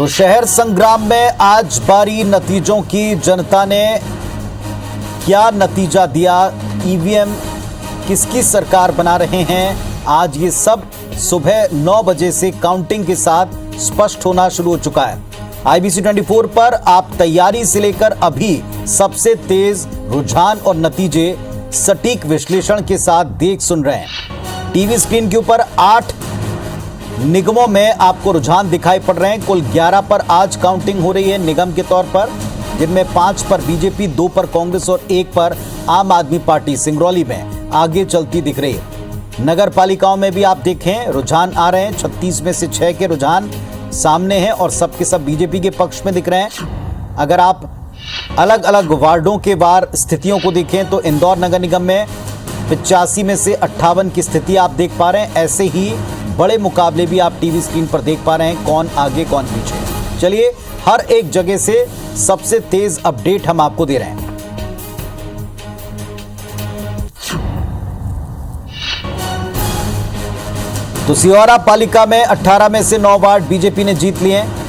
तो शहर संग्राम में आज बारी नतीजों की। जनता ने क्या नतीजा दिया, ईवीएम किसकी सरकार बना रहे हैं, आज ये सब सुबह 9 बजे से काउंटिंग के साथ स्पष्ट होना शुरू हो चुका है। IBC 24 पर आप तैयारी से लेकर अभी सबसे तेज रुझान और नतीजे सटीक विश्लेषण के साथ देख सुन रहे हैं। टीवी स्क्रीन के ऊपर 8 निगमों में आपको रुझान दिखाई पड़ रहे हैं। कुल 11 पर आज काउंटिंग हो रही है निगम के तौर पर, जिनमें 5 पर बीजेपी, 2 पर कांग्रेस और 1 पर आम आदमी पार्टी सिंगरौली में आगे चलती दिख रही है। नगर पालिकाओं में भी आप देखें रुझान आ रहे हैं। 36 में से 6 के रुझान सामने हैं और सबके सब बीजेपी के पक्ष में दिख रहे हैं। अगर आप अलग अलग वार्डों के वार स्थितियों को देखें तो इंदौर नगर निगम में 85 में से 58 की स्थिति आप देख पा रहे हैं। ऐसे ही बड़े मुकाबले भी आप टीवी स्क्रीन पर देख पा रहे हैं, कौन आगे कौन पीछे। चलिए हर एक जगह से सबसे तेज अपडेट हम आपको दे रहे हैं। तो सिहोरा पालिका में 18 में से 9 वार्ड बीजेपी ने जीत लिए हैं।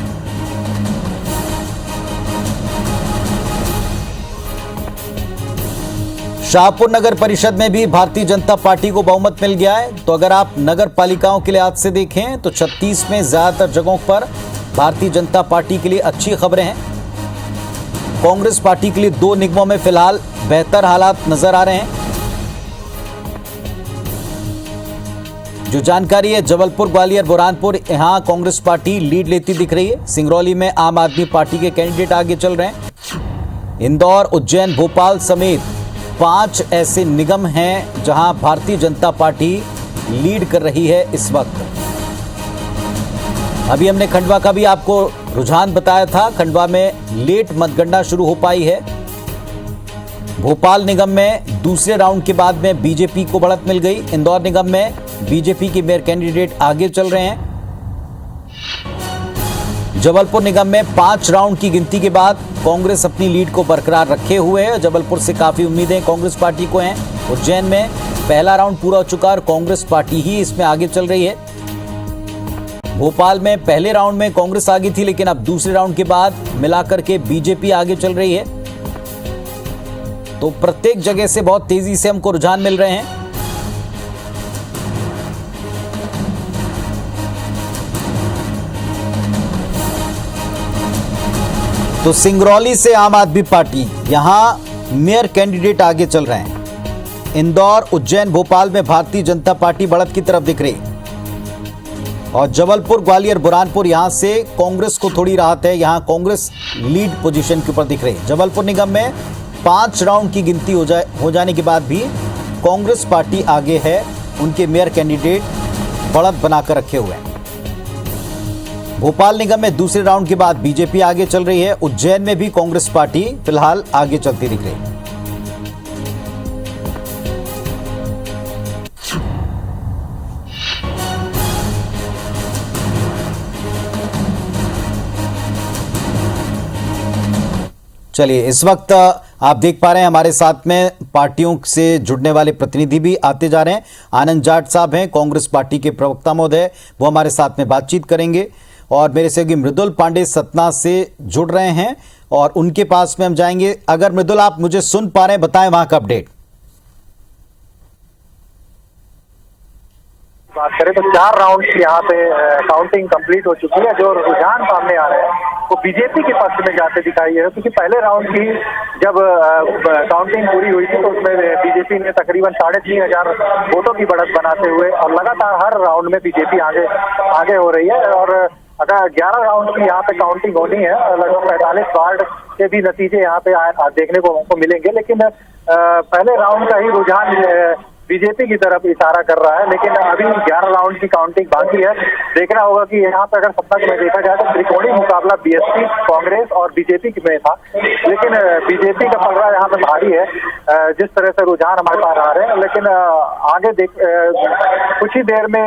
शाहपुर नगर परिषद में भी भारतीय जनता पार्टी को बहुमत मिल गया है। तो अगर आप नगर पालिकाओं के लिहाज से देखें तो 36 में ज्यादातर जगहों पर भारतीय जनता पार्टी के लिए अच्छी खबरें हैं। कांग्रेस पार्टी के लिए 2 निगमों में फिलहाल बेहतर हालात नजर आ रहे हैं। जो जानकारी है, जबलपुर, ग्वालियर, बुरहानपुर, यहां कांग्रेस पार्टी लीड लेती दिख रही है। सिंगरौली में आम आदमी पार्टी के कैंडिडेट आगे चल रहे हैं। इंदौर, उज्जैन, भोपाल समेत 5 ऐसे निगम हैं जहां भारतीय जनता पार्टी लीड कर रही है इस वक्त। अभी हमने खंडवा का भी आपको रुझान बताया था। खंडवा में लेट मतगणना शुरू हो पाई है। भोपाल निगम में दूसरे राउंड के बाद में बीजेपी को बढ़त मिल गई। इंदौर निगम में बीजेपी के मेयर कैंडिडेट आगे चल रहे हैं। जबलपुर निगम में 5 राउंड की गिनती के बाद कांग्रेस अपनी लीड को बरकरार रखे हुए है। जबलपुर से काफी उम्मीदें कांग्रेस पार्टी को हैं। उज्जैन में पहला राउंड पूरा हो चुका और कांग्रेस पार्टी ही इसमें आगे चल रही है। भोपाल में पहले राउंड में कांग्रेस आगे थी, लेकिन अब दूसरे राउंड के बाद मिलाकर के बीजेपी आगे चल रही है। तो प्रत्येक जगह से बहुत तेजी से हमको रुझान मिल रहे हैं। तो सिंगरौली से आम आदमी पार्टी, यहां मेयर कैंडिडेट आगे चल रहे हैं। इंदौर, उज्जैन, भोपाल में भारतीय जनता पार्टी बढ़त की तरफ दिख रही और जबलपुर, ग्वालियर, बुरहानपुर यहां से कांग्रेस को थोड़ी राहत है। यहां कांग्रेस लीड पोजीशन के ऊपर दिख रही है। जबलपुर निगम में 5 राउंड की गिनती हो जाने के बाद भी कांग्रेस पार्टी आगे है। उनके मेयर कैंडिडेट बढ़त बनाकर रखे हुए हैं। भोपाल निगम में दूसरे राउंड के बाद बीजेपी आगे चल रही है। उज्जैन में भी कांग्रेस पार्टी फिलहाल आगे चलती दिख रही है। चलिए इस वक्त आप देख पा रहे हैं हमारे साथ में पार्टियों से जुड़ने वाले प्रतिनिधि भी आते जा रहे हैं। आनंद जाट साहब हैं, कांग्रेस पार्टी के प्रवक्ता महोदय, वो हमारे साथ में बातचीत करेंगे। और मेरे सहयोगी मृदुल पांडे सतना से जुड़ रहे हैं और उनके पास में हम जाएंगे। अगर मृदुल आप मुझे सुन पा रहे हैं, बताएं वहां का अपडेट। बात करें तो 4 राउंड की यहाँ पे काउंटिंग कंप्लीट हो चुकी है। जो रुझान सामने आ रहे हैं वो बीजेपी के पक्ष में जाते दिखाई है, क्योंकि पहले राउंड की जब काउंटिंग पूरी हुई थी तो उसमें बीजेपी ने तकरीबन 3500 वोटों की बढ़त बनाते हुए और लगातार हर राउंड में बीजेपी आगे हो रही है। और अगर 11 राउंड की यहाँ पे काउंटिंग होनी है, लगभग 45 वार्ड के भी नतीजे यहाँ पे देखने को हमको मिलेंगे। लेकिन पहले राउंड का ही रुझान बीजेपी की तरफ इशारा कर रहा है। लेकिन अभी 11 राउंड की काउंटिंग बाकी है। देखना होगा कि यहाँ पर अगर सत्ता में देखा जाए तो त्रिकोणीय मुकाबला बीएसपी, कांग्रेस और बीजेपी में था। लेकिन बीजेपी का पलड़ा यहाँ पे भारी है, जिस तरह से रुझान हमारे पास आ रहे हैं। लेकिन आगे कुछ ही देर में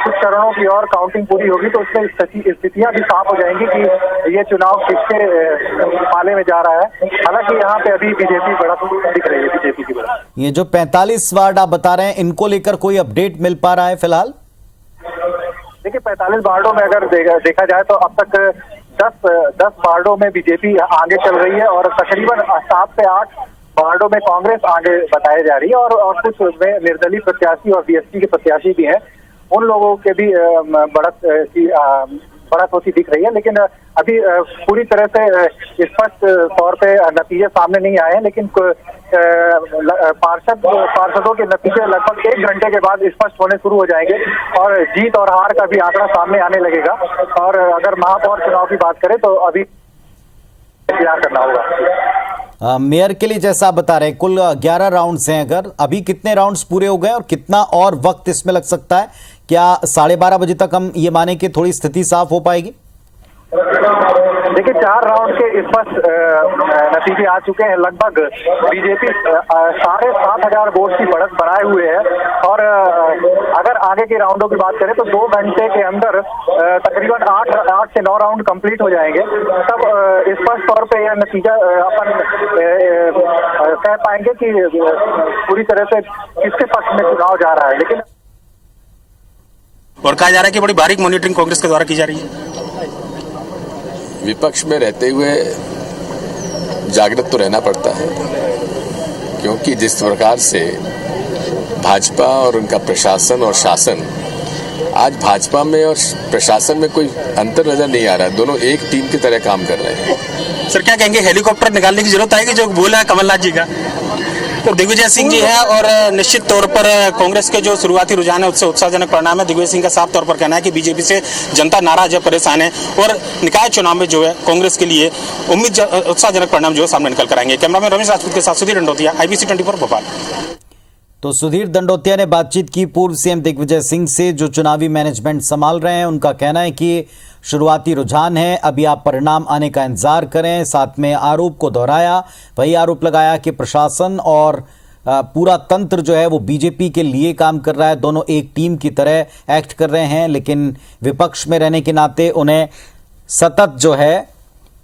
कुछ चरणों की और काउंटिंग पूरी होगी तो उसमें स्थितियां भी साफ हो जाएंगी कि ये चुनाव किसके पाले में जा रहा है। हालांकि यहाँ पे अभी बीजेपी बढ़त दिख रही है, बीजेपी की बढ़त। ये जो 45 वार्ड आप बता रहे हैं, इनको लेकर कोई अपडेट मिल पा रहा है फिलहाल? देखिए 45 वार्डों में अगर देखा जाए तो अब तक 10 वार्डों में बीजेपी आगे चल रही है और तकरीबन 7 से 8 वार्डों में कांग्रेस आगे बताई जा रही है और कुछ में निर्दलीय प्रत्याशी और बीएसपी के प्रत्याशी भी हैं। उन लोगों के भी बढ़त होती दिख रही है, लेकिन अभी पूरी तरह से स्पष्ट तौर पे नतीजे सामने नहीं आए हैं। लेकिन पार्षदों के नतीजे लगभग 1 घंटे के बाद स्पष्ट होने शुरू हो जाएंगे और जीत और हार का भी आंकड़ा सामने आने लगेगा। और अगर महापौर चुनाव की बात करें तो अभी इंतजार करना होगा। मेयर के लिए जैसा आप बता रहे हैं कुल 11 राउंड्स हैं, अगर अभी कितने राउंड्स पूरे हो गए और कितना और वक्त इसमें लग सकता है? क्या 12:30 बजे तक हम ये माने कि थोड़ी स्थिति साफ हो पाएगी? देखिए 4 राउंड के स्पष्ट नतीजे आ चुके हैं। लगभग बीजेपी 7,500 वोट की बढ़त बनाए हुए है और अगर आगे के राउंडों की बात करें तो 2 घंटे के अंदर तकरीबन 8 से 9 राउंड कंप्लीट हो जाएंगे। तब स्पष्ट तौर पे यह नतीजा अपन कह पाएंगे कि पूरी तरह से किसके पक्ष में चुनाव जा रहा है। लेकिन और कहा जा रहा है कि बड़ी बारीक मॉनिटरिंग कांग्रेस के द्वारा की जा रही है। विपक्ष में रहते हुए जागृत तो रहना पड़ता है, क्योंकि जिस प्रकार से भाजपा और उनका प्रशासन और शासन, आज भाजपा में और प्रशासन में कोई अंतर नजर नहीं आ रहा है। दोनों एक टीम की तरह काम कर रहे हैं। सर क्या कहेंगे, हेलीकॉप्टर निकालने की जरूरत आएगी जो बोला है कमलनाथ जी का? तो दिग्विजय सिंह जी है और निश्चित तौर पर कांग्रेस के जो शुरुआती रुझान है उससे उत्साहजनक परिणाम है। दिग्विजय सिंह का साफ तौर पर कहना है कि बीजेपी से जनता नाराज है, परेशान है और निकाय चुनाव में जो है कांग्रेस के लिए उत्साहजनक परिणाम जो है सामने निकल कर आएंगे। कैमरामैन रमेश राजपूत के साथ सुधीर दंडोतिया, IBC 24 भोपाल। तो सुधीर दंडोतिया ने बातचीत की पूर्व सीएम दिग्विजय सिंह से, जो चुनावी मैनेजमेंट संभाल रहे हैं। उनका कहना है कि शुरुआती रुझान है, अभी आप परिणाम आने का इंतजार करें। साथ में आरोप को दोहराया, वही आरोप लगाया कि प्रशासन और पूरा तंत्र जो है वो बीजेपी के लिए काम कर रहा है, दोनों एक टीम की तरह एक्ट कर रहे हैं। लेकिन विपक्ष में रहने के नाते उन्हें सतत जो है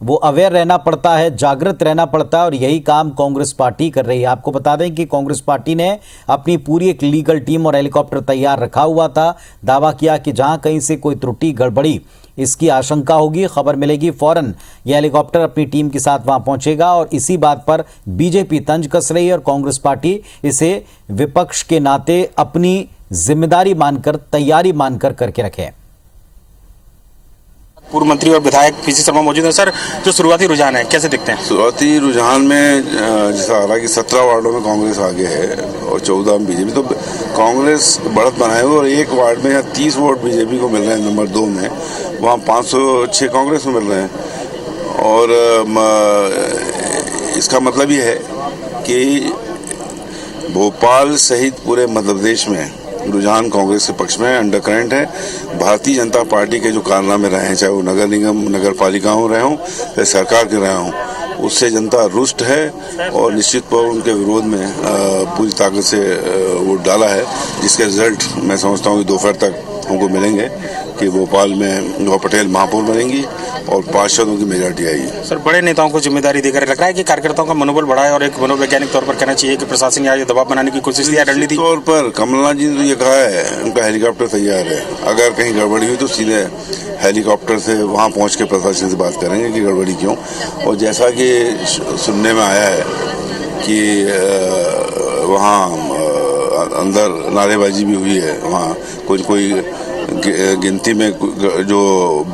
वो अवेयर रहना पड़ता है, जागृत रहना पड़ता है और यही काम कांग्रेस पार्टी कर रही है। आपको बता दें कि कांग्रेस पार्टी ने अपनी पूरी एक लीगल टीम और हेलीकॉप्टर तैयार रखा हुआ था। दावा किया कि जहां कहीं से कोई त्रुटि गड़बड़ी इसकी आशंका होगी, खबर मिलेगी, फौरन यह हेलीकॉप्टर अपनी टीम के साथ वहां पहुंचेगा। और इसी बात पर बीजेपी तंज कस रही है और कांग्रेस पार्टी इसे विपक्ष के नाते अपनी जिम्मेदारी मानकर, तैयारी मानकर करके रखे। पूर्व मंत्री और विधायक पीसी शर्मा मौजूद हैं। सर जो शुरुआती रुझान है कैसे दिखते हैं? शुरुआती रुझान में जैसा हालांकि 17 वार्डों में कांग्रेस आगे है और 14 में बीजेपी, तो कांग्रेस बढ़त बनाए हुए और एक वार्ड में 30 वोट बीजेपी को मिल रहे हैं, नंबर 2 में, वहाँ 506 कांग्रेस में मिल रहे हैं। और इसका मतलब ये है कि भोपाल सहित पूरे मध्य प्रदेश में रुझान कांग्रेस के पक्ष में अंडर करंट है। भारतीय जनता पार्टी के जो कारनामे रहे हैं, चाहे वो नगर निगम, नगर पालिकाओं रहे हों या सरकार के रहे हों, उससे जनता रुष्ट है और निश्चित तौर उनके विरोध में पूरी ताकत से वोट डाला है, जिसके रिजल्ट मैं समझता हूँ कि दोपहर तक हमको मिलेंगे कि भोपाल में नौ पटेल महापौर बनेंगी और पार्षदों की मेजॉरिटी आएगी। सर बड़े नेताओं को जिम्मेदारी देकर लग रहा है कि कार्यकर्ताओं का मनोबल बढ़ा है और एक मनोवैज्ञानिक तौर पर कहना चाहिए कि प्रशासन यहाँ दबाव बनाने की कोशिश की रणनीति तौर पर कमलनाथ जी ने ये कहा है, उनका हेलीकॉप्टर तैयार है। अगर कहीं गड़बड़ी हुई तो सीधे हेलीकॉप्टर से वहाँ पहुँच के प्रशासन से बात करेंगे कि गड़बड़ी क्यों। और जैसा कि सुनने में आया है कि वहाँ अंदर नारेबाजी भी हुई है, वहाँ कोई गिनती में जो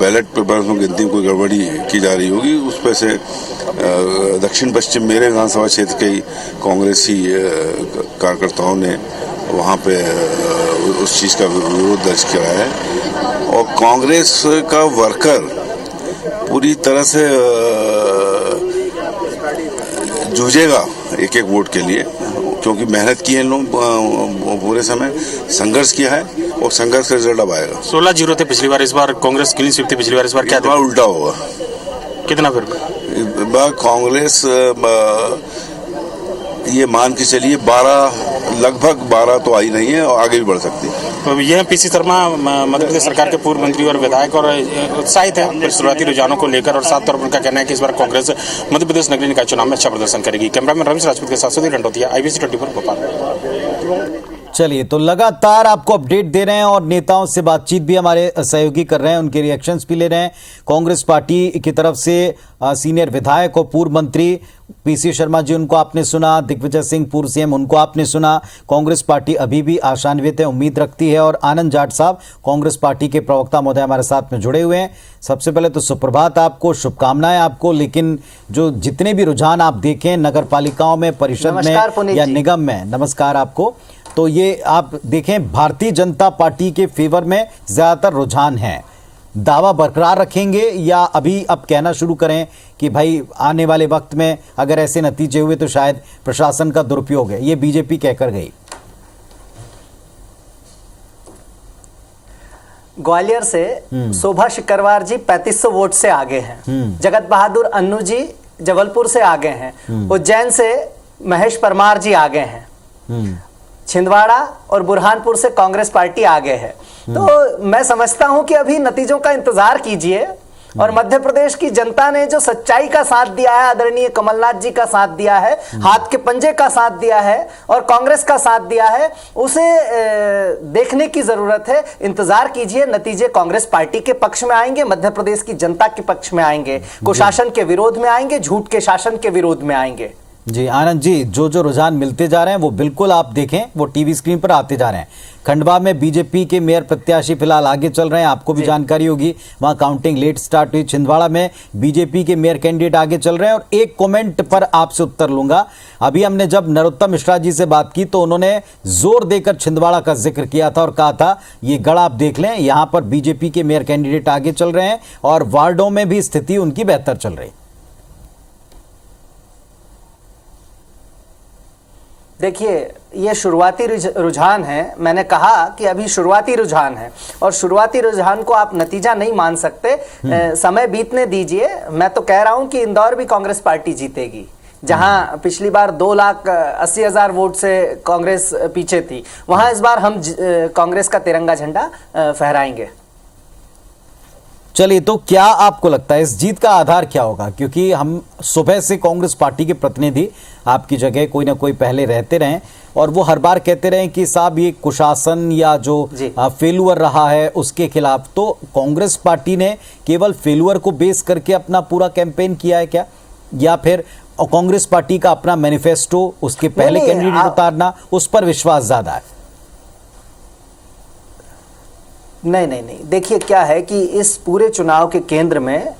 बैलेट पेपर्स में गिनती में कोई गड़बड़ी की जा रही होगी, उस पर से दक्षिण पश्चिम मेरे विधानसभा क्षेत्र के कांग्रेसी कार्यकर्ताओं ने वहाँ पे उस चीज़ का विरोध दर्ज किया है। और कांग्रेस का वर्कर पूरी तरह से जूझेगा एक एक वोट के लिए, क्योंकि मेहनत की है इन लोग, पूरे समय संघर्ष किया है और संघर्ष का रिजल्ट अब आएगा। 16-0 थे पिछली बार, इस बार कांग्रेस क्लीन स्वीप थी पिछली बार, इस बार क्या था? उल्टा होगा। कितना फिर? इस बार कांग्रेस ये मान के चलिए 12, लगभग 12 तो आई नहीं है और आगे भी बढ़ सकती है। तो ये पीसी शर्मा मध्य प्रदेश सरकार के पूर्व मंत्री और विधायक और उत्साहित है शुरुआती रुझानों को लेकर और साथ तौर पर उनका कहना है कि इस बार कांग्रेस मध्य प्रदेश नगरीय निकाय चुनाव में अच्छा प्रदर्शन करेगी। कैमरामैन रमेश राजपूत के साथ सुधीर दंडोतिया, IBC 24 भोपाल। चलिए, तो लगातार आपको अपडेट दे रहे हैं और नेताओं से बातचीत भी हमारे सहयोगी कर रहे हैं, उनके रिएक्शंस भी ले रहे हैं। कांग्रेस पार्टी की तरफ से सीनियर विधायक और पूर्व मंत्री पीसी शर्मा जी, उनको आपने सुना। दिग्विजय सिंह पूर्व सीएम, उनको आपने सुना। कांग्रेस पार्टी अभी भी आशान्वित है, उम्मीद रखती है। और आनंद जाट साहब, कांग्रेस पार्टी के प्रवक्ता महोदय, हमारे साथ में जुड़े हुए हैं। सबसे पहले तो सुप्रभात आपको, शुभकामनाएं आपको। लेकिन जो जितने भी रुझान आप देखें नगर पालिकाओं में, परिषद में या निगम में, नमस्कार आपको, तो ये आप देखें भारतीय जनता पार्टी के फेवर में ज्यादातर रुझान हैं। दावा बरकरार रखेंगे या अभी अब कहना शुरू करें कि भाई आने वाले वक्त में अगर ऐसे नतीजे हुए तो शायद प्रशासन का दुरुपयोग है, ये बीजेपी कहकर गई? ग्वालियर से शोभा शिकरवार जी 3500 वोट से आगे हैं। जगत बहादुर अन्नू जी जबलपुर से आगे हैं। उज्जैन से महेश परमार जी आगे हैं। छिंदवाड़ा और बुरहानपुर से कांग्रेस पार्टी आगे है। तो मैं समझता हूं कि अभी नतीजों का इंतजार कीजिए। और मध्य प्रदेश की जनता ने जो सच्चाई का साथ दिया है, आदरणीय कमलनाथ जी का साथ दिया है, हाथ के पंजे का साथ दिया है और कांग्रेस का साथ दिया है, उसे देखने की जरूरत है। इंतजार कीजिए, नतीजे कांग्रेस पार्टी के पक्ष में आएंगे, मध्य प्रदेश की जनता के पक्ष में आएंगे, कुशासन के विरोध में आएंगे, झूठ के शासन के विरोध में आएंगे। जी आनंद जी, जो रुझान मिलते जा रहे हैं वो बिल्कुल आप देखें, वो टीवी स्क्रीन पर आते जा रहे हैं। खंडवा में बीजेपी के मेयर प्रत्याशी फिलहाल आगे चल रहे हैं, आपको भी जानकारी होगी, वहां काउंटिंग लेट स्टार्ट हुई। छिंदवाड़ा में बीजेपी के मेयर कैंडिडेट आगे चल रहे हैं। और एक कमेंट पर आपसे उत्तर लूंगा। अभी हमने जब नरोत्तम मिश्रा जी से बात की तो उन्होंने जोर देकर छिंदवाड़ा का जिक्र किया था और कहा था ये गढ़ आप देख लें, यहां पर बीजेपी के मेयर कैंडिडेट आगे चल रहे हैं और वार्डों में भी स्थिति उनकी बेहतर चल रही। देखिए, ये शुरुआती रुझान है। मैंने कहा कि अभी शुरुआती रुझान है और शुरुआती रुझान को आप नतीजा नहीं मान सकते। समय बीतने दीजिए। मैं तो कह रहा हूं कि इंदौर भी कांग्रेस पार्टी जीतेगी, जहां पिछली बार 2,80,000 वोट से कांग्रेस पीछे थी, वहां इस बार हम कांग्रेस का तिरंगा झंडा फहराएंगे। चलिए, तो क्या आपको लगता है इस जीत का आधार क्या होगा? क्योंकि हम सुबह से कांग्रेस पार्टी के प्रतिनिधि आपकी जगह कोई ना कोई पहले रहते रहे और वो हर बार कहते रहे कि साहब ये कुशासन या जो फेलुअर रहा है उसके खिलाफ। तो कांग्रेस पार्टी ने केवल फेलुअर को बेस करके अपना पूरा कैंपेन किया है क्या, या फिर कांग्रेस पार्टी का अपना मैनिफेस्टो, उसके पहले कैंडिडेट उतारना, उस पर विश्वास ज्यादा है? नहीं। देखिए, क्या है कि इस पूरे चुनाव के केंद्र में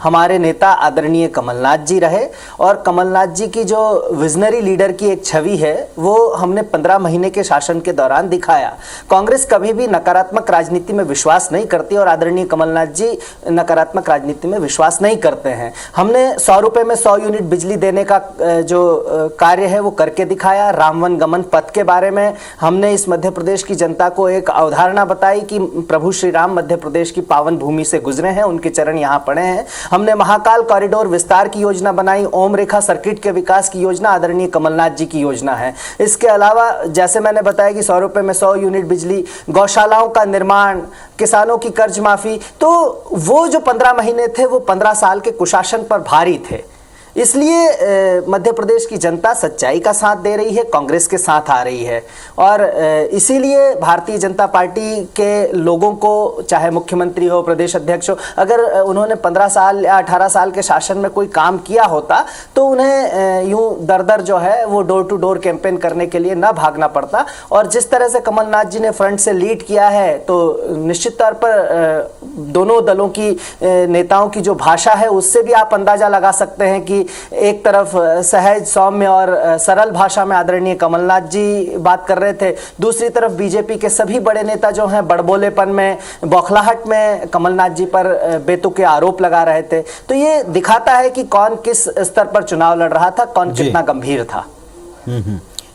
हमारे नेता आदरणीय कमलनाथ जी रहे और कमलनाथ जी की जो विजनरी लीडर की एक छवि है वो हमने 15 महीने के शासन के दौरान दिखाया। कांग्रेस कभी भी नकारात्मक राजनीति में विश्वास नहीं करती और आदरणीय कमलनाथ जी नकारात्मक राजनीति में विश्वास नहीं करते हैं। हमने 100 रुपए में 100 यूनिट बिजली देने का जो कार्य है वो करके दिखाया। रामवन गमन पथ के बारे में हमने इस मध्य प्रदेश की जनता को एक अवधारणा बताई कि प्रभु श्री राम मध्य प्रदेश की पावन भूमि से गुजरे हैं, उनके चरण यहाँ पड़े हैं। हमने महाकाल कॉरिडोर विस्तार की योजना बनाई। ओम रेखा सर्किट के विकास की योजना आदरणीय कमलनाथ जी की योजना है। इसके अलावा जैसे मैंने बताया कि 100 रुपए में 100 यूनिट बिजली, गौशालाओं का निर्माण, किसानों की कर्ज माफी, तो वो जो 15 महीने थे वो 15 साल के कुशासन पर भारी थे। इसलिए मध्य प्रदेश की जनता सच्चाई का साथ दे रही है, कांग्रेस के साथ आ रही है और इसीलिए भारतीय जनता पार्टी के लोगों को, चाहे मुख्यमंत्री हो, प्रदेश अध्यक्ष हो, अगर उन्होंने 15 साल या 18 साल के शासन में कोई काम किया होता तो उन्हें यूं दर जो है वो डोर टू डोर कैंपेन करने के लिए ना भागना पड़ता। और जिस तरह से कमलनाथ जी ने फ्रंट से लीड किया है तो निश्चित तौर पर दोनों दलों की नेताओं की जो भाषा है उससे भी आप अंदाजा लगा सकते हैं कि एक तरफ सहज, सौम्य और सरल भाषा में आदरणीय कमलनाथ जी बात कर रहे थे, दूसरी तरफ बीजेपी के सभी बड़े नेता जो हैं बड़बोलेपन में, बौखलाहट में कमलनाथ जी पर बेतुके आरोप लगा रहे थे। तो ये दिखाता है कि कौन किस स्तर पर चुनाव लड़ रहा था, कौन कितना गंभीर था।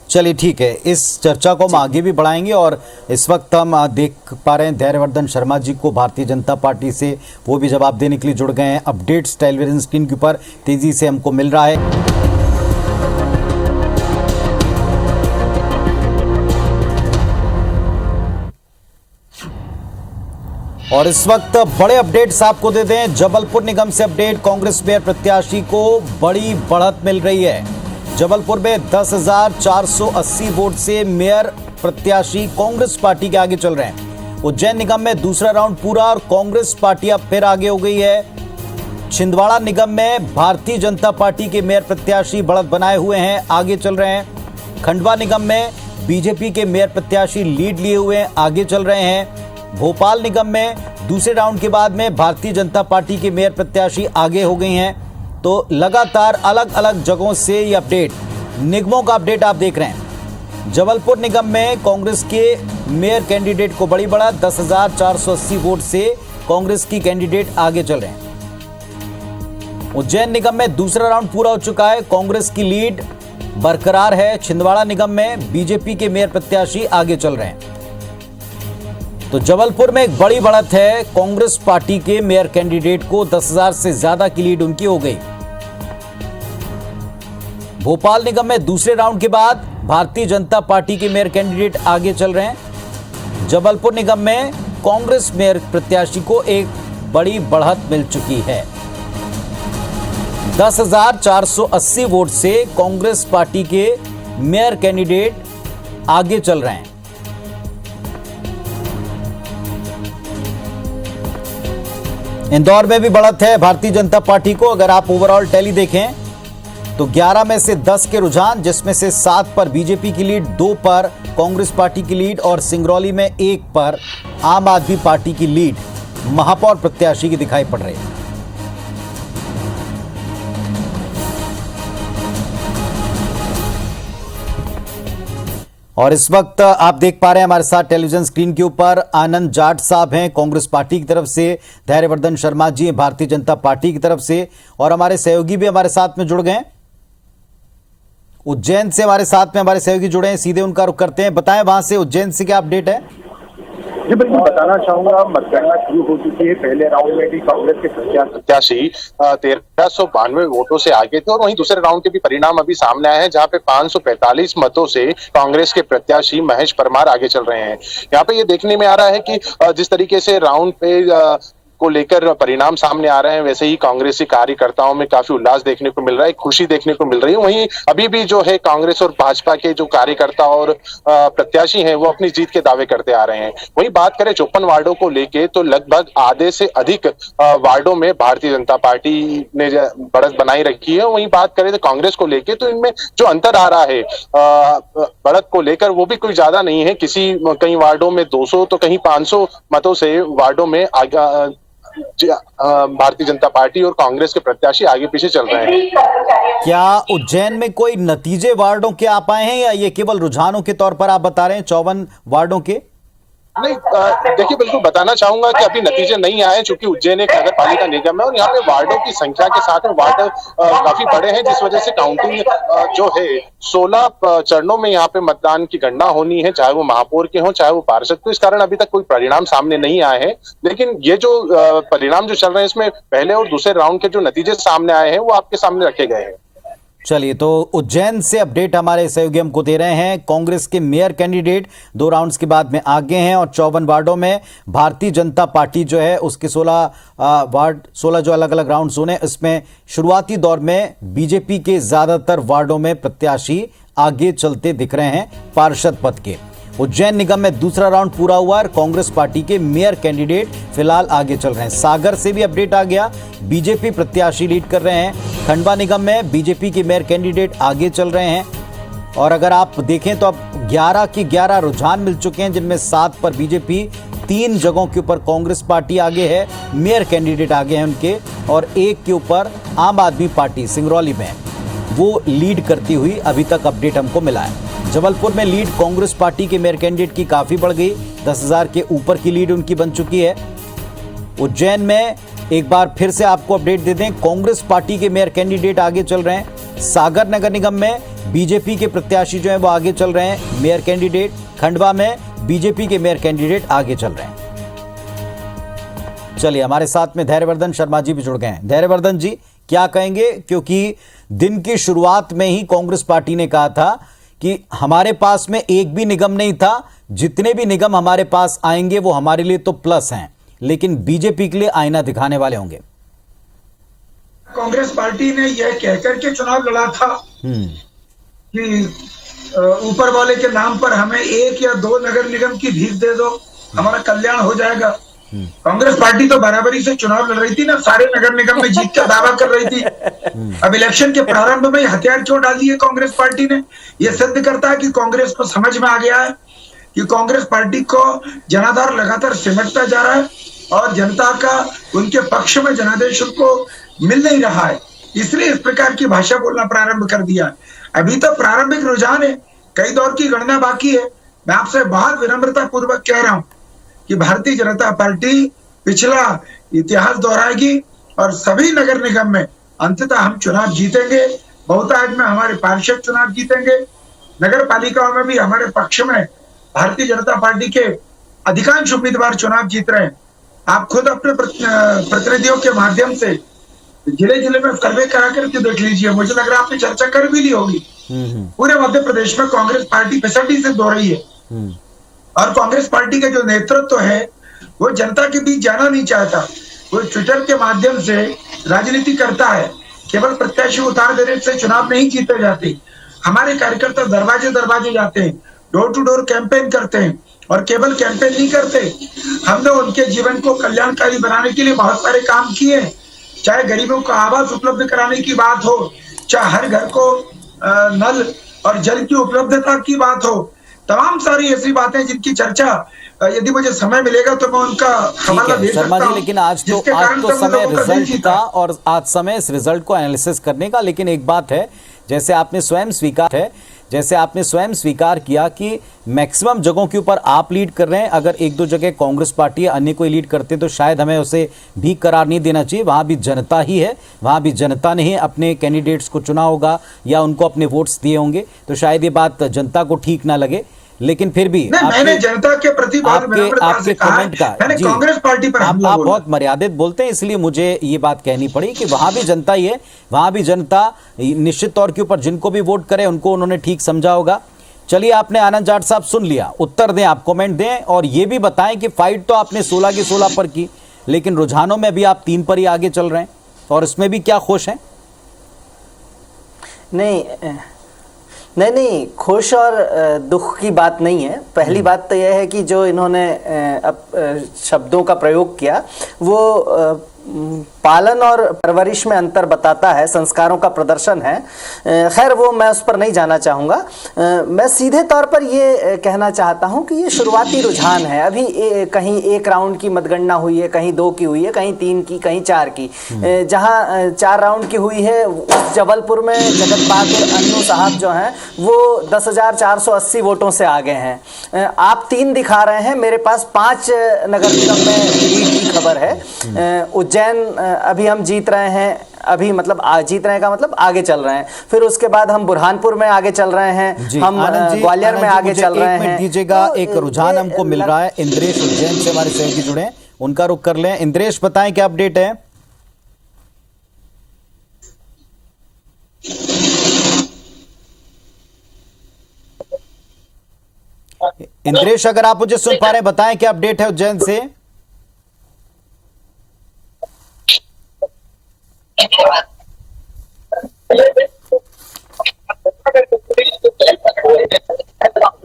चलिए ठीक है, इस चर्चा को हम आगे भी बढ़ाएंगे। और इस वक्त हम देख पा रहे हैं धैर्यवर्धन शर्मा जी को भारतीय जनता पार्टी से, वो भी जवाब देने के लिए जुड़ गए हैं। अपडेट्स टेलीविजन स्क्रीन के ऊपर तेजी से हमको मिल रहा है। और इस वक्त बड़े अपडेट्स आपको दे दें। जबलपुर निगम से अपडेट, कांग्रेस मेयर प्रत्याशी को बड़ी बढ़त मिल रही है। जबलपुर में 10,480 वोट से मेयर प्रत्याशी कांग्रेस पार्टी के आगे चल रहे हैं। उज्जैन निगम में दूसरा राउंड पूरा और कांग्रेस पार्टी अब फिर आगे हो गई है। छिंदवाड़ा निगम में भारतीय जनता पार्टी के मेयर प्रत्याशी बढ़त बनाए हुए हैं, आगे चल रहे हैं। खंडवा निगम में बीजेपी के मेयर प्रत्याशी लीड लिए हुए हैं, आगे चल रहे हैं। भोपाल निगम में दूसरे राउंड के बाद में भारतीय जनता पार्टी के मेयर प्रत्याशी आगे हो गई हैं। तो लगातार अलग अलग जगहों से ये अपडेट, निगमों का अपडेट आप देख रहे हैं। जबलपुर निगम में कांग्रेस के मेयर कैंडिडेट को बड़ी बढ़त, 10,480 वोट से कांग्रेस की कैंडिडेट आगे चल रहे हैं। उज्जैन निगम में दूसरा राउंड पूरा हो चुका है, कांग्रेस की लीड बरकरार है। छिंदवाड़ा निगम में बीजेपी के मेयर प्रत्याशी आगे चल रहे हैं। तो जबलपुर में एक बड़ी बढ़त है, कांग्रेस पार्टी के मेयर कैंडिडेट को 10,000 से ज्यादा की लीड उनकी हो गई। भोपाल निगम में दूसरे राउंड के बाद भारतीय जनता पार्टी के मेयर कैंडिडेट आगे चल रहे हैं। जबलपुर निगम में कांग्रेस मेयर प्रत्याशी को एक बड़ी बढ़त मिल चुकी है। 10,480 वोट से कांग्रेस पार्टी के मेयर कैंडिडेट आगे चल रहे हैं। इंदौर में भी बढ़त है भारतीय जनता पार्टी को। अगर आप ओवरऑल टैली देखें तो 11 में से 10 के रुझान, जिसमें से 7 पर बीजेपी की लीड, 2 पर कांग्रेस पार्टी की लीड और सिंगरौली में 1 पर आम आदमी पार्टी की लीड महापौर प्रत्याशी की दिखाई पड़ रही है। और इस वक्त आप देख पा रहे हैं हमारे साथ टेलीविजन स्क्रीन के ऊपर आनंद जाट साहब हैं कांग्रेस पार्टी की तरफ से, धैर्यवर्धन शर्मा जी हैं भारतीय जनता पार्टी की तरफ से, और हमारे सहयोगी भी हमारे साथ में जुड़ गए हैं। उज्जैन से हमारे साथ में हमारे सहयोगी जुड़े हैं, सीधे उनका रुख करते हैं। बताएं वहां से उज्जैन से क्या अपडेट है? जी बिल्कुल बताना चाहूंगा, मतगणना शुरू हो चुकी है। पहले राउंड में भी कांग्रेस के प्रत्याशी 1392 वोटों से आगे थे, और वहीं दूसरे राउंड के भी परिणाम अभी सामने आए हैं, जहां पे 545 मतों से कांग्रेस के प्रत्याशी महेश परमार आगे चल रहे हैं। यहाँ पे ये देखने में आ रहा है कि जिस तरीके से राउंड पे को लेकर परिणाम सामने आ रहे हैं, वैसे ही कांग्रेसी कार्यकर्ताओं में काफी उल्लास देखने को मिल रहा है, खुशी देखने को मिल रही है। वहीं अभी भी जो है कांग्रेस और भाजपा के जो कार्यकर्ता और प्रत्याशी हैं वो अपनी जीत के दावे करते आ रहे हैं। वहीं बात करें 54 वार्डों को लेके तो लगभग आधे से अधिक वार्डों में भारतीय जनता पार्टी ने बढ़त बनाई रखी है। वहीं बात करें तो कांग्रेस को लेके तो इनमें जो अंतर आ रहा है बढ़त को लेकर वो भी कोई ज्यादा नहीं है। कई वार्डों में 200 तो कहीं 500 मतों से वार्डों में भारतीय जनता पार्टी और कांग्रेस के प्रत्याशी आगे पीछे चल रहे हैं। क्या उज्जैन में कोई नतीजे वार्डों के आ पाए हैं या ये केवल रुझानों के तौर पर आप बता रहे हैं 54 वार्डों के? नहीं, देखिए बिल्कुल बताना चाहूंगा कि अभी नतीजे नहीं आए, चूंकि उज्जैन एक नगर पालिका निगम है और यहाँ पे वार्डों की संख्या के साथ में वार्ड काफी बड़े हैं, जिस वजह से काउंटिंग जो है 16 चरणों में यहाँ पे मतदान की गणना होनी है, चाहे वो महापौर के हों चाहे वो पार्षद। तो इस कारण अभी तक कोई परिणाम सामने नहीं आए हैं, लेकिन ये जो परिणाम जो चल रहे हैं इसमें पहले और दूसरे राउंड के जो नतीजे सामने आए हैं वो आपके सामने रखे गए हैं। चलिए, तो उज्जैन से अपडेट हमारे सहयोगी हमको दे रहे हैं। कांग्रेस के मेयर कैंडिडेट 2 राउंड्स के बाद में आगे हैं और 54 वार्डों में भारतीय जनता पार्टी जो है उसके 16 जो अलग अलग राउंड्स होने, इसमें शुरुआती दौर में बीजेपी के ज्यादातर वार्डों में प्रत्याशी आगे चलते दिख रहे हैं पार्षद पद के। उज्जैन निगम में दूसरा राउंड पूरा हुआ और कांग्रेस पार्टी के मेयर कैंडिडेट फिलहाल आगे चल रहे हैं। सागर से भी अपडेट आ गया, बीजेपी प्रत्याशी लीड कर रहे हैं। खंडवा निगम में बीजेपी के मेयर कैंडिडेट आगे चल रहे हैं और अगर आप देखें तो अब 11 के 11 रुझान मिल चुके हैं, जिनमें 7 पर बीजेपी, 3 जगहों के ऊपर कांग्रेस पार्टी आगे है, मेयर कैंडिडेट आगे हैं उनके, और 1 के ऊपर आम आदमी पार्टी सिंगरौली में वो लीड करती हुई अभी तक अपडेट हमको मिला है। जबलपुर में लीड कांग्रेस पार्टी के मेयर कैंडिडेट की काफी बढ़ गई, 10,000 के ऊपर की लीड उनकी बन चुकी है। उज्जैन में एक बार फिर से आपको अपडेट दे दें, कांग्रेस पार्टी के मेयर कैंडिडेट आगे चल रहे हैं। सागर नगर निगम में बीजेपी के प्रत्याशी जो है वो आगे चल रहे हैं, मेयर कैंडिडेट। खंडवा में बीजेपी के मेयर कैंडिडेट आगे चल रहे हैं। चलिए, हमारे साथ में धैर्यवर्धन शर्मा जी भी जुड़ गए हैं। धैर्यवर्धन जी, क्या कहेंगे, क्योंकि दिन की शुरुआत में ही कांग्रेस पार्टी ने कहा था कि हमारे पास में एक भी निगम नहीं था, जितने भी निगम हमारे पास आएंगे वो हमारे लिए तो प्लस हैं, लेकिन बीजेपी के लिए आईना दिखाने वाले होंगे। कांग्रेस पार्टी ने यह कहकर के चुनाव लड़ा था कि ऊपर वाले के नाम पर हमें 1 या 2 नगर निगम की भीख दे दो, हमारा कल्याण हो जाएगा। कांग्रेस पार्टी तो बराबरी से चुनाव लड़ रही थी ना, सारे नगर निगम में जीत का दावा कर रही थी। अब इलेक्शन के प्रारंभ में हथियार क्यों डाल दिए कांग्रेस पार्टी ने? यह सिद्ध करता है कि कांग्रेस को समझ में आ गया है कि कांग्रेस पार्टी को जनाधार लगातार सिमटता जा रहा है और जनता का उनके पक्ष में जनादेश उनको मिल नहीं रहा है, इसलिए इस प्रकार की भाषा बोलना प्रारंभ कर दिया। अभी तो प्रारंभिक रुझान है, कई दौर की गणना बाकी है। मैं आपसे बहुत विनम्रता पूर्वक कह रहा हूं कि भारतीय जनता पार्टी पिछला इतिहास दोहराएगी और सभी नगर निगम में अंततः हम चुनाव जीतेंगे। बहुतायत में हमारे पार्षद चुनाव जीतेंगे। नगर पालिकाओं में भी हमारे पक्ष में भारतीय जनता पार्टी के अधिकांश उम्मीदवार चुनाव जीत रहे हैं। आप खुद अपने प्रतिनिधियों के माध्यम से जिले जिले में सर्वे करा करके देख लीजिए, मुझे लग रहा है आपने चर्चा कर भी ली होगी। पूरे मध्य प्रदेश में कांग्रेस पार्टी फिसड्डी से दो रही है और कांग्रेस पार्टी का जो नेतृत्व है वो जनता के बीच जाना नहीं चाहता। वो ट्विटर के माध्यम से राजनीति करता है। केवल प्रत्याशी उतार देने से चुनाव नहीं जीते जाते। हमारे कार्यकर्ता दरवाजे दरवाजे जाते हैं, डोर टू डोर कैंपेन करते हैं और केवल कैंपेन नहीं करते, हमने उनके जीवन को कल्याणकारी बनाने के लिए बहुत सारे काम किए। चाहे गरीबों को आवास उपलब्ध कराने की बात हो, चाहे हर घर को नल और जल की उपलब्धता की बात हो, तमाम सारी ऐसी बातें जिनकी चर्चा यदि मुझे समय मिलेगा तो मैं उनका हवाला दे सकता हूं। लेकिन आज तो समय रिजल्ट का और आज समय इस रिजल्ट को एनालिसिस करने का। लेकिन एक बात है, जैसे आपने स्वयं स्वीकार किया कि मैक्सिमम जगहों के ऊपर आप लीड कर रहे हैं। अगर 1-2 जगह कांग्रेस पार्टी या अन्य कोई लीड करते तो शायद हमें उसे भी करार नहीं देना चाहिए। वहां भी जनता ही है, वहां भी जनता ने ही अपने कैंडिडेट्स को चुना होगा या उनको अपने वोट्स दिए होंगे, तो शायद ये बात जनता को ठीक ना लगे। लेकिन फिर भी मैंने जनता के प्रति आपके कमेंट का मैंने कांग्रेस पार्टी पर आप बहुत मर्यादित बोलते हैं, इसलिए मुझे ये बात कहनी पड़ी कि वहां भी जनता ही है, वहां भी जनता निश्चित तौर के ऊपर जिनको भी वोट करे उनको उन्होंने ठीक समझा होगा। चलिए, आपने आनंद जाट साहब सुन लिया, उत्तर दें, आप कमेंट दें और ये भी बताएं कि फाइट तो आपने 16 की 16 पर की, लेकिन रुझानों में भी आप 3 पर ही आगे चल रहे हैं और इसमें भी क्या खुश हैं? नहीं, खुश और दुख की बात नहीं है। पहली बात तो यह है कि जो इन्होंने शब्दों का प्रयोग किया वो पालन और परवरिश में अंतर बताता है, संस्कारों का प्रदर्शन है। खैर वो मैं उस पर नहीं जाना चाहूँगा। मैं सीधे तौर पर ये कहना चाहता हूँ कि ये शुरुआती रुझान है। अभी कहीं 1 राउंड की मतगणना हुई है, कहीं 2 की हुई है, कहीं 3 की, कहीं 4 की। जहाँ 4 राउंड की हुई है उस जबलपुर में जगत बहादुर अन्नू साहब जो हैं वो 10,480 वोटों से आगे हैं। आप 3 दिखा रहे हैं, मेरे पास 5 नगर निगम में लीड की खबर है। उज्जैन अभी हम जीत रहे हैं, अभी मतलब जीत रहे हैं का मतलब आगे चल रहे हैं। फिर उसके बाद हम बुरहानपुर में आगे चल रहे हैं, हम ग्वालियर में आगे चल रहे हैं। दीजिएगा, एक रुझान हमको मिल रहा है। इंद्रेश उज्जैन से हमारे सहयोगी जुड़े हैं, उनका रुख कर लें। इंद्रेश, बताएं क्या अपडेट है? इंद्रेश, अगर आप मुझे सुन पा रहे हैं, बताएं क्या अपडेट है उज्जैन से?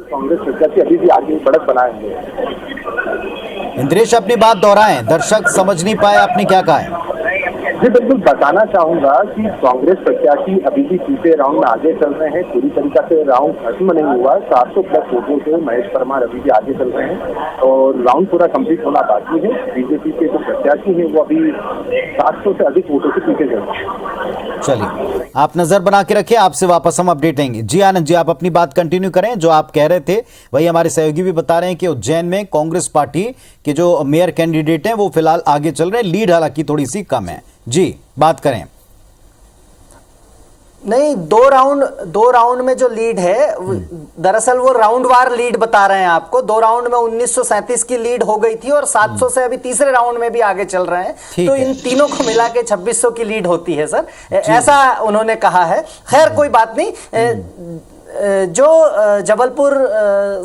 कांग्रेस प्रत्याशी अभी भी आगे बढ़त बनाएंगे। इंद्रेश, अपनी बात दोहराएं, दर्शक समझ नहीं पाए आपने क्या कहा है। जी बिल्कुल बताना चाहूंगा कि कांग्रेस प्रत्याशी अभी भी तीसरे राउंड में आगे चल रहे हैं। पूरी तरीके से राउंड खत्म नहीं हुआ। 700 प्लस वोटों से महेश परमार अभी भी आगे चल रहे हैं और राउंड पूरा कंप्लीट होना बाकी है। बीजेपी के जो प्रत्याशी हैं वो अभी 700 से अधिक वोटों से पीछे चल रहे हैं। चलिए, आप नजर बना के रखें, आपसे वापस हम अपडेट देंगे। जी आनंद जी, आप अपनी बात कंटिन्यू करें। जो आप कह रहे थे वही हमारे सहयोगी भी बता रहे हैं कि उज्जैन में कांग्रेस पार्टी के जो मेयर कैंडिडेट हैं वो फिलहाल आगे चल रहे हैं, लीड हालांकि थोड़ी सी कम है। जी बात करें। नहीं, 2 राउंड में जो लीड है दरअसल वो राउंड वार लीड बता रहे हैं आपको। 2 राउंड में 1937 की लीड हो गई थी और 700 से अभी तीसरे राउंड में भी आगे चल रहे हैं। तो इन तीनों को मिला के 2600 की लीड होती है सर, ऐसा उन्होंने कहा है। खैर कोई बात नहीं, जो जबलपुर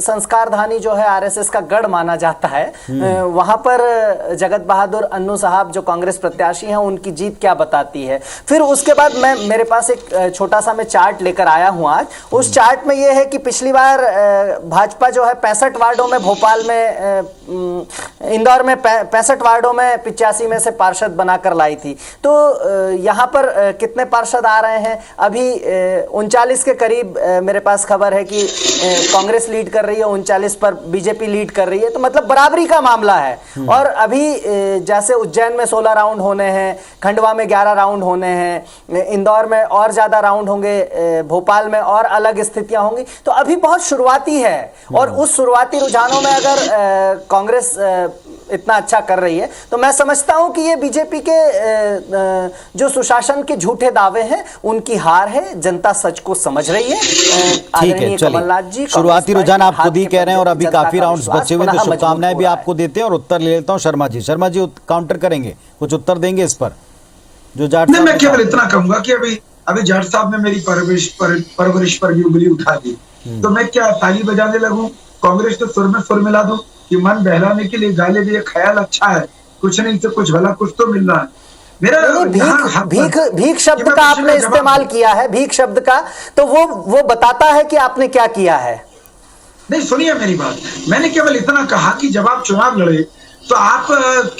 संस्कारधानी जो है आरएसएस का गढ़ माना जाता है, वहां पर जगत बहादुर अन्नू साहब जो कांग्रेस प्रत्याशी हैं, उनकी जीत क्या बताती है। फिर उसके बाद मेरे पास एक छोटा सा मैं चार्ट लेकर आया हूं आज। उस चार्ट में यह है कि पिछली बार भाजपा जो है 65 वार्डों में, भोपाल में, इंदौर में 65 वार्डों में 85 में से पार्षद बनाकर लाई थी। तो यहां पर कितने पार्षद आ रहे हैं? अभी 39 के करीब मेरे पास खबर है कि कांग्रेस लीड कर रही है, 39 पर बीजेपी लीड कर रही है। तो मतलब बराबरी का मामला है। और अभी जैसे उज्जैन में 16 राउंड होने हैं, खंडवा में 11 राउंड होने हैं, इंदौर में और ज्यादा राउंड होंगे, भोपाल में और अलग स्थितियां होंगी। तो अभी बहुत शुरुआती है और उस शुरुआती रुझानों में अगर कांग्रेस इतना अच्छा कर रही है तो मैं समझता हूं कि ये बीजेपी के जो सुशासन के झूठे दावे हैं उनकी हार है। जनता सच को समझ रही है। ठीक है, चलिए, शुरुआती रुझान आप खुद ही कह रहे हैं और अभी काफी राउंड्स बचे हुए, तो शुभकामनाएं भी आपको देते हैं और उत्तर ले लेता हूं शर्मा जी। शर्मा जी काउंटर करेंगे, कुछ उत्तर देंगे इस पर जो जाट? मैं केवल इतना कहूंगा कि अभी जाट साहब ने मेरी परवरिश पर भी उंगली उठा दी, तो मैं क्या ताली बजाने लगूं, कांग्रेस तो सुर में सुर मिला दूं कि मन बहलाने के लिए गाले भी ख्याल अच्छा है, कुछ नहीं तो कुछ भला कुछ तो मिल रहा है। मेरा भीख शब्द का आपने इस्तेमाल किया है, भीख शब्द का, तो वो बताता है कि आपने क्या किया है। नहीं, सुनिए मेरी बात, मैंने केवल इतना कहा कि जब आप चुनाव लड़े तो आप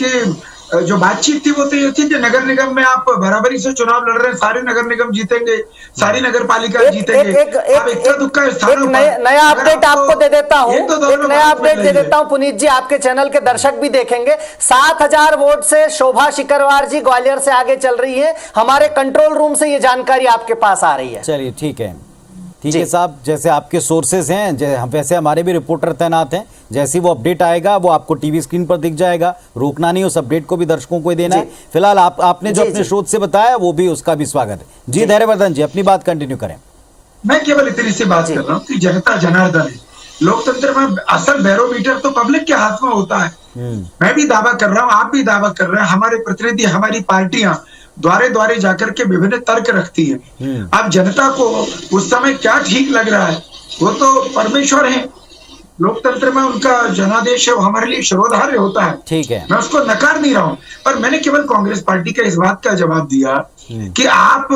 के जो बातचीत थी वो तो ये थी कि नगर निगम में आप बराबरी से चुनाव लड़ रहे हैं, सारे नगर निगम जीतेंगे, सारी नगर पालिका जीतेंगे। नया अपडेट आपको दे देता हूं, एक नया अपडेट दे देता हूं पुनीत जी, आपके चैनल के दर्शक भी देखेंगे। 7000 वोट से शोभा शिकरवार जी ग्वालियर से आगे चल रही है। हमारे कंट्रोल रूम से ये जानकारी आपके पास आ रही है। चलिए ठीक है, ठीक है साहब, जैसे आपके सोर्सेज हैं वैसे हमारे भी रिपोर्टर तैनात हैं। जैसे वो अपडेट आएगा वो आपको टीवी स्क्रीन पर दिख जाएगा। रोकना नहीं, उस अपडेट को भी दर्शकों को ही देना है। फिलहाल आपने जो अपने स्रोत से बताया वो भी, उसका भी स्वागत है जी। धैर्यवर्धन जी अपनी बात कंटिन्यू करें। मैं केवल इतनी सी बात कर रहा हूँ कि जनता जनार्दन है। लोकतंत्र में असल बैरोमीटर तो पब्लिक के हाथ में होता है। मैं भी दावा कर रहा हूँ, आप भी दावा कर रहे हैं, हमारे प्रतिनिधि, हमारी पार्टियां द्वारे द्वारे जाकर के विभिन्न तर्क रखती है। अब जनता को उस समय क्या ठीक लग रहा है वो तो परमेश्वर है। लोकतंत्र में उनका जनादेश है, वो हमारे लिए सर्वधार्य होता है। ठीक है, मैं उसको नकार नहीं रहा हूं, पर मैंने केवल कांग्रेस पार्टी का इस बात का जवाब दिया कि आप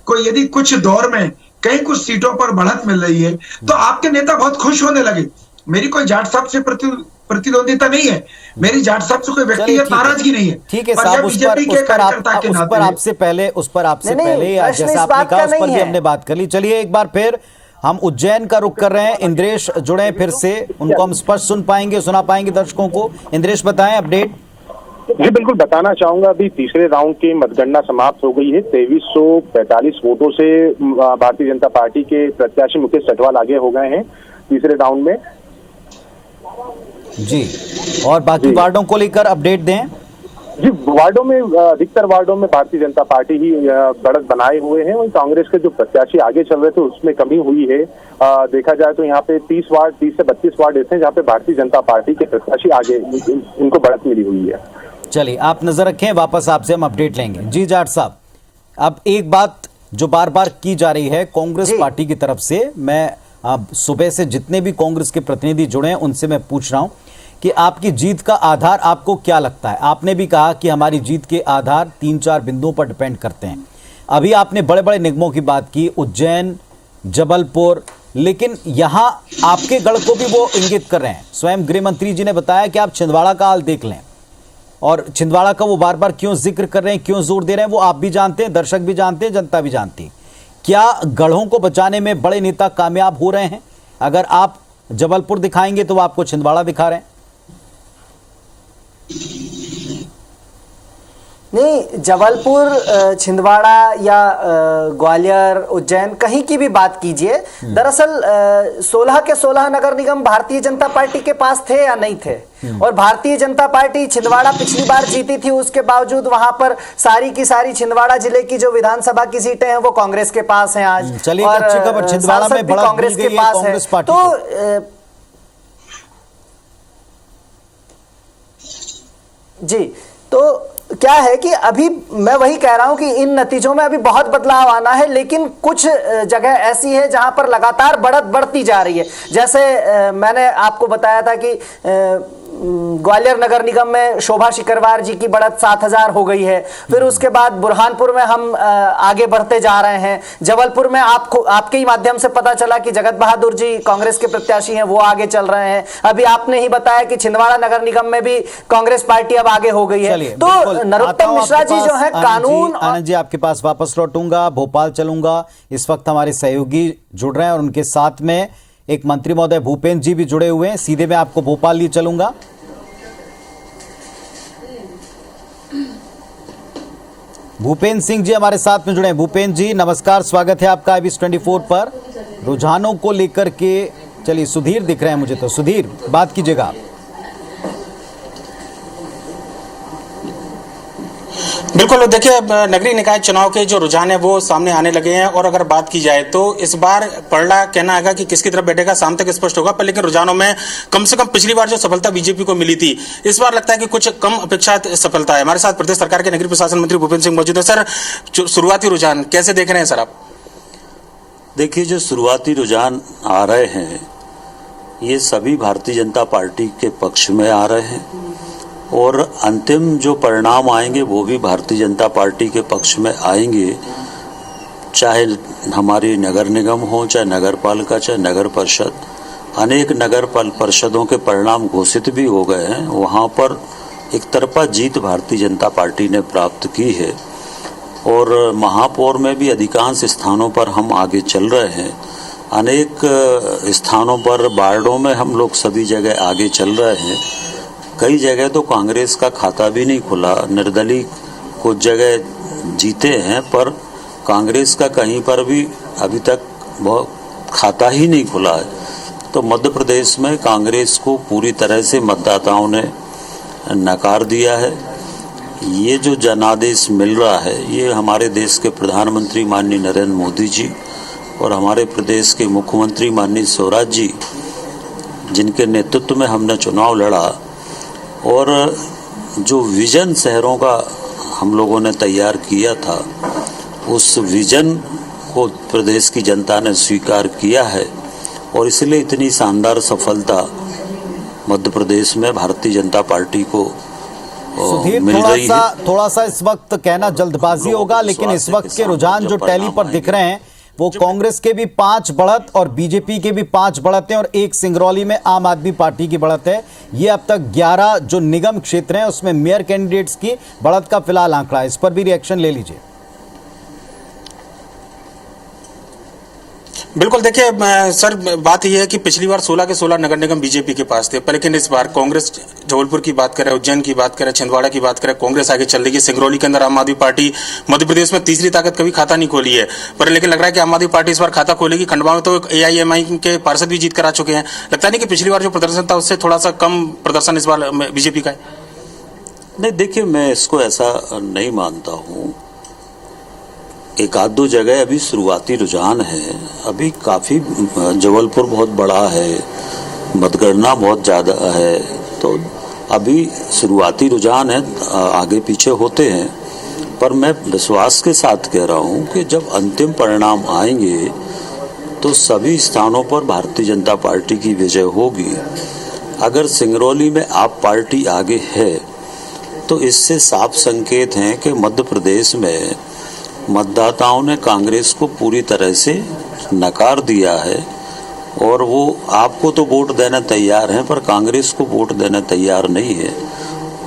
को यदि कुछ दौर में कहीं कुछ सीटों पर बढ़त मिल रही है तो आपके नेता बहुत खुश होने लगे। मेरी कोई जाट साहब से प्रतिद्वंदिता नहीं है, मेरी जाट साहब से कोई व्यक्तिगत नाराजगी नहीं है। ठीक है साहब, उस पर आपसे पहले जैसे आपने कहा उस पर भी हमने बात कर ली। चलिए एक बार फिर हम उज्जैन का रुख कर रहे हैं। इंद्रेश जुड़े फिर से, उनको हम स्पष्ट सुना पाएंगे दर्शकों को। इंद्रेश बताएं अपडेट। जी बिल्कुल बताना चाहूंगा, अभी तीसरे राउंड की मतगणना समाप्त हो गई है। 2345 वोटों से भारतीय जनता पार्टी के प्रत्याशी मुकेश सटवाल आगे हो गए हैं तीसरे राउंड में जी। और बाकी वार्डों को लेकर अपडेट दें जी। वार्डों में अधिकतर वार्डों में भारतीय जनता पार्टी ही बढ़त बनाए हुए हैं। वहीं कांग्रेस के जो प्रत्याशी आगे चल रहे थे उसमें कमी हुई है। देखा जाए तो यहाँ पे 30 से 32 वार्ड ऐसे हैं जहाँ पे भारतीय जनता पार्टी के प्रत्याशी आगे इनको बढ़त मिली हुई है। चलिए आप नजर रखें, वापस आपसे हम अपडेट लेंगे जी। जाट साहब, अब एक बात जो बार बार की जा रही है कांग्रेस पार्टी की तरफ से, मैं अब सुबह से जितने भी कांग्रेस के प्रतिनिधि जुड़े हैं उनसे मैं पूछ रहा हूं कि आपकी जीत का आधार आपको क्या लगता है। आपने भी कहा कि हमारी जीत के आधार 3-4 बिंदुओं पर डिपेंड करते हैं। अभी आपने बड़े बड़े निगमों की बात की, उज्जैन, जबलपुर, लेकिन यहां आपके गढ़ को भी वो इंगित कर रहे हैं। स्वयं गृह मंत्री जी ने बताया कि आप छिंदवाड़ा का हाल देख लें, और छिंदवाड़ा का वो बार बार क्यों जिक्र कर रहे हैं, क्यों जोर दे रहे हैं, वो आप भी जानते हैं, दर्शक भी जानते हैं, जनता भी जानती है। क्या गढ़ों को बचाने में बड़े नेता कामयाब हो रहे हैं? अगर आप जबलपुर दिखाएंगे तो वो आपको छिंदवाड़ा दिखा रहे हैं। नहीं, जबलपुर, छिंदवाड़ा या ग्वालियर, उज्जैन, कहीं की भी बात कीजिए, दरअसल 16 के 16 नगर निगम भारतीय जनता पार्टी के पास थे या नहीं थे। और भारतीय जनता पार्टी छिंदवाड़ा पिछली बार जीती थी, उसके बावजूद वहां पर सारी की सारी छिंदवाड़ा जिले की जो विधानसभा की सीटें हैं वो कांग्रेस के पास हैं आज। चलिए अच्छी खबर, छिंदवाड़ा में बड़ा कांग्रेस के पास है। तो जी, तो क्या है कि अभी मैं वही कह रहा हूं कि इन नतीजों में अभी बहुत बदलाव आना है, लेकिन कुछ जगह ऐसी है जहां पर लगातार बढ़त बढ़ती जा रही है। जैसे मैंने आपको बताया था कि ग्वालियर नगर निगम में शोभा शिकरवार जी की बढ़त 7,000 हो गई है। फिर उसके बाद बुरहानपुर में हम आगे बढ़ते जा रहे हैं। जबलपुर में आपको आपके ही माध्यम से पता चला कि जगत बहादुर जी कांग्रेस के प्रत्याशी हैं, वो आगे चल रहे हैं। अभी आपने ही बताया कि छिंदवाड़ा नगर निगम में भी कांग्रेस पार्टी अब आगे हो गई है। तो नरोत्तम मिश्रा जी जो है कानून। आनंद जी आपके पास वापस लौटूंगा, भोपाल चलूंगा। इस वक्त हमारे सहयोगी जुड़ रहे हैं और उनके साथ में एक मंत्री महोदय भूपेंद्र जी भी जुड़े हुए हैं। सीधे मैं आपको भोपाल लिए चलूंगा। भूपेंद्र सिंह जी हमारे साथ में जुड़े हैं। भूपेंद्र जी नमस्कार, स्वागत है आपका IBS 24 पर। रुझानों को लेकर के चलिए, सुधीर दिख रहे हैं मुझे, तो सुधीर बात कीजिएगा। बिल्कुल, देखिए नगरीय निकाय चुनाव के जो रुझान है वो सामने आने लगे हैं और अगर बात की जाए तो इस बार पलड़ा कहना आएगा कि किसकी तरफ बैठेगा शाम तक स्पष्ट होगा। पर लेकिन रुझानों में कम से कम पिछली बार जो सफलता बीजेपी को मिली थी, इस बार लगता है कि कुछ कम अपेक्षात सफलता है। हमारे साथ प्रदेश सरकार के नगरीय प्रशासन मंत्री भूपेंद्र सिंह मौजूद है। सर, शुरुआती रुझान कैसे देख रहे हैं सर आप? देखिए, जो शुरुआती रुझान आ रहे हैं ये सभी भारतीय जनता पार्टी के पक्ष में आ रहे हैं और अंतिम जो परिणाम आएंगे वो भी भारतीय जनता पार्टी के पक्ष में आएंगे। चाहे हमारी नगर निगम हो, चाहे नगर पालिका, चाहे नगर परिषद, अनेक नगर परिषदों के परिणाम घोषित भी हो गए हैं। वहाँ पर एक तरफा जीत भारतीय जनता पार्टी ने प्राप्त की है और महापौर में भी अधिकांश स्थानों पर हम आगे चल रहे हैं। अनेक स्थानों पर वार्डों में हम लोग सभी जगह आगे चल रहे हैं। कई जगह तो कांग्रेस का खाता भी नहीं खुला, निर्दलीय कुछ जगह जीते हैं पर कांग्रेस का कहीं पर भी अभी तक बहुत खाता ही नहीं खुला है। तो मध्य प्रदेश में कांग्रेस को पूरी तरह से मतदाताओं ने नकार दिया है। ये जो जनादेश मिल रहा है ये हमारे देश के प्रधानमंत्री माननीय नरेंद्र मोदी जी और हमारे प्रदेश के मुख्यमंत्री माननीय शिवराज जी, जिनके नेतृत्व में हमने चुनाव लड़ा और जो विजन शहरों का हम लोगों ने तैयार किया था, उस विजन को प्रदेश की जनता ने स्वीकार किया है और इसलिए इतनी शानदार सफलता मध्य प्रदेश में भारतीय जनता पार्टी को सुधीर, मिल रही है। थोड़ा सा इस वक्त कहना जल्दबाजी होगा, लेकिन इस वक्त के रुझान जो टैली पर दिख रहे हैं वो कांग्रेस के भी 5 बढ़त और बीजेपी के भी 5 बढ़त हैं और एक सिंगरौली में आम आदमी पार्टी की बढ़त है। ये अब तक 11 जो निगम क्षेत्र हैं उसमें मेयर कैंडिडेट्स की बढ़त का फिलहाल आंकड़ा है। इस पर भी रिएक्शन ले लीजिए। बिल्कुल, देखिए सर, बात यह है कि पिछली बार 16 के 16 नगर निगम बीजेपी के पास थे, पर लेकिन इस बार कांग्रेस जबलपुर की बात करें, उज्जैन की बात करें, छिंदवाड़ा की बात करें, कांग्रेस आगे चल रही है। सिंगरौली के अंदर आम आदमी पार्टी मध्य प्रदेश में तीसरी ताकत कभी खाता नहीं खोली है, पर लेकिन लग रहा है कि आम आदमी पार्टी इस बार खाता खोलेगी। खंडवा में तो AIMI के पार्षद भी जीत कर आ चुके हैं। लगता नहीं कि पिछली बार जो प्रदर्शन था उससे थोड़ा सा कम प्रदर्शन इस बार बीजेपी का है? नहीं, देखिए, मैं इसको ऐसा नहीं मानता हूँ। एक आध दो जगह अभी शुरुआती रुझान है, अभी काफ़ी जबलपुर बहुत बड़ा है, मतगणना बहुत ज़्यादा है, तो अभी शुरुआती रुझान है, आगे पीछे होते हैं। पर मैं विश्वास के साथ कह रहा हूँ कि जब अंतिम परिणाम आएंगे तो सभी स्थानों पर भारतीय जनता पार्टी की विजय होगी। अगर सिंगरौली में आप पार्टी आगे है तो इससे साफ संकेत हैं कि मध्य प्रदेश में मतदाताओं ने कांग्रेस को पूरी तरह से नकार दिया है और वो आपको तो वोट देना तैयार हैं पर कांग्रेस को वोट देना तैयार नहीं है।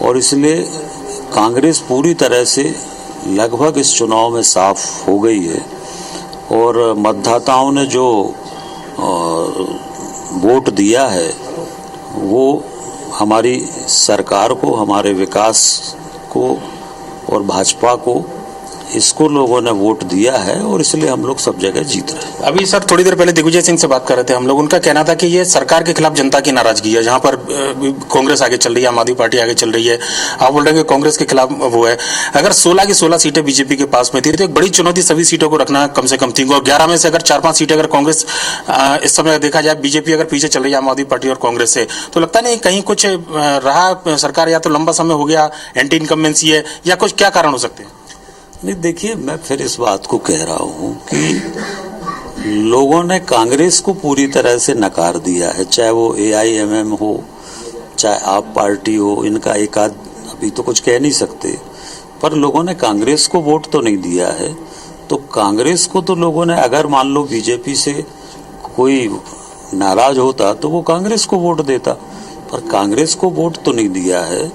और इसलिए कांग्रेस पूरी तरह से लगभग इस चुनाव में साफ हो गई है और मतदाताओं ने जो वोट दिया है वो हमारी सरकार को, हमारे विकास को और भाजपा को इसको लोगों ने वोट दिया है और इसलिए हम लोग सब जगह जीत रहे हैं। अभी सर थोड़ी देर पहले दिग्विजय सिंह से बात कर रहे थे हम लोग, उनका कहना था कि ये सरकार के खिलाफ जनता की नाराजगी है, जहां पर कांग्रेस आगे चल रही है, आम आदमी पार्टी आगे चल रही है। आप बोल रहे हैं कि कांग्रेस के खिलाफ वो है। अगर 16 की 16 सीटें बीजेपी के पास में थी तो एक बड़ी चुनौती सभी सीटों को रखना कम से कम थी, और 11 में से अगर 4-5 सीटें अगर कांग्रेस इस समय देखा जाए, बीजेपी अगर पीछे चल रही है आम आदमी पार्टी और कांग्रेस से, तो लगता नहीं कहीं कुछ रहा सरकार, या तो लंबा समय हो गया, एंटी इनकम्बेंसी है, या कुछ क्या कारण हो सकते हैं? नहीं, देखिए, मैं फिर इस बात को कह रहा हूं कि लोगों ने कांग्रेस को पूरी तरह से नकार दिया है, चाहे वो AIMM हो, चाहे आप पार्टी हो, इनका एक आध अभी तो कुछ कह नहीं सकते, पर लोगों ने कांग्रेस को वोट तो नहीं दिया है। तो कांग्रेस को तो लोगों ने, अगर मान लो बीजेपी से कोई नाराज होता तो वो कांग्रेस को वोट देता, पर कांग्रेस को वोट तो नहीं दिया है।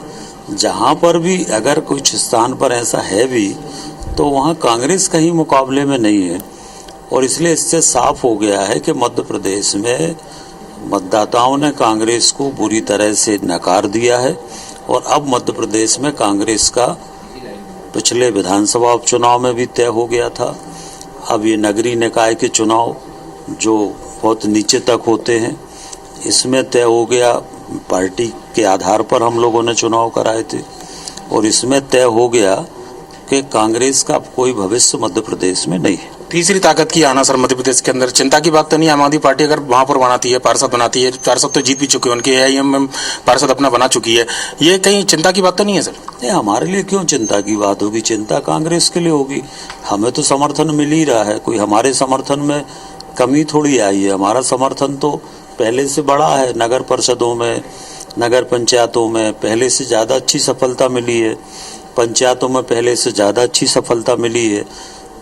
जहां पर भी अगर कुछ स्थान पर ऐसा है भी तो वहां कांग्रेस कहीं मुकाबले में नहीं है, और इसलिए इससे साफ हो गया है कि मध्य प्रदेश में मतदाताओं ने कांग्रेस को बुरी तरह से नकार दिया है। और अब मध्य प्रदेश में कांग्रेस का पिछले विधानसभा उपचुनाव में भी तय हो गया था। अब ये नगरीय निकाय के चुनाव जो बहुत नीचे तक होते हैं, इसमें तय हो गया। पार्टी के आधार पर हम लोगों ने चुनाव कराए थे और इसमें तय हो गया कि कांग्रेस का कोई भविष्य मध्य प्रदेश में नहीं है। तीसरी ताकत की आना सर मध्य प्रदेश के अंदर चिंता की बात तो नहीं? आम आदमी पार्टी अगर वहां पर बनाती है, पार्षद बनाती है, पार्षद तो जीत भी चुके हैं, उनके AIMM पार्षद अपना बना चुकी है, ये कहीं चिंता की बात तो नहीं है सर? नहीं, हमारे लिए क्यों चिंता की बात होगी? चिंता कांग्रेस के लिए होगी। हमें तो समर्थन मिल ही रहा है, कोई हमारे समर्थन में कमी थोड़ी आई है। हमारा समर्थन तो पहले से बड़ा है। नगर परिषदों में, नगर पंचायतों में पहले से ज़्यादा अच्छी सफलता मिली है, पंचायतों में पहले से ज़्यादा अच्छी सफलता मिली है।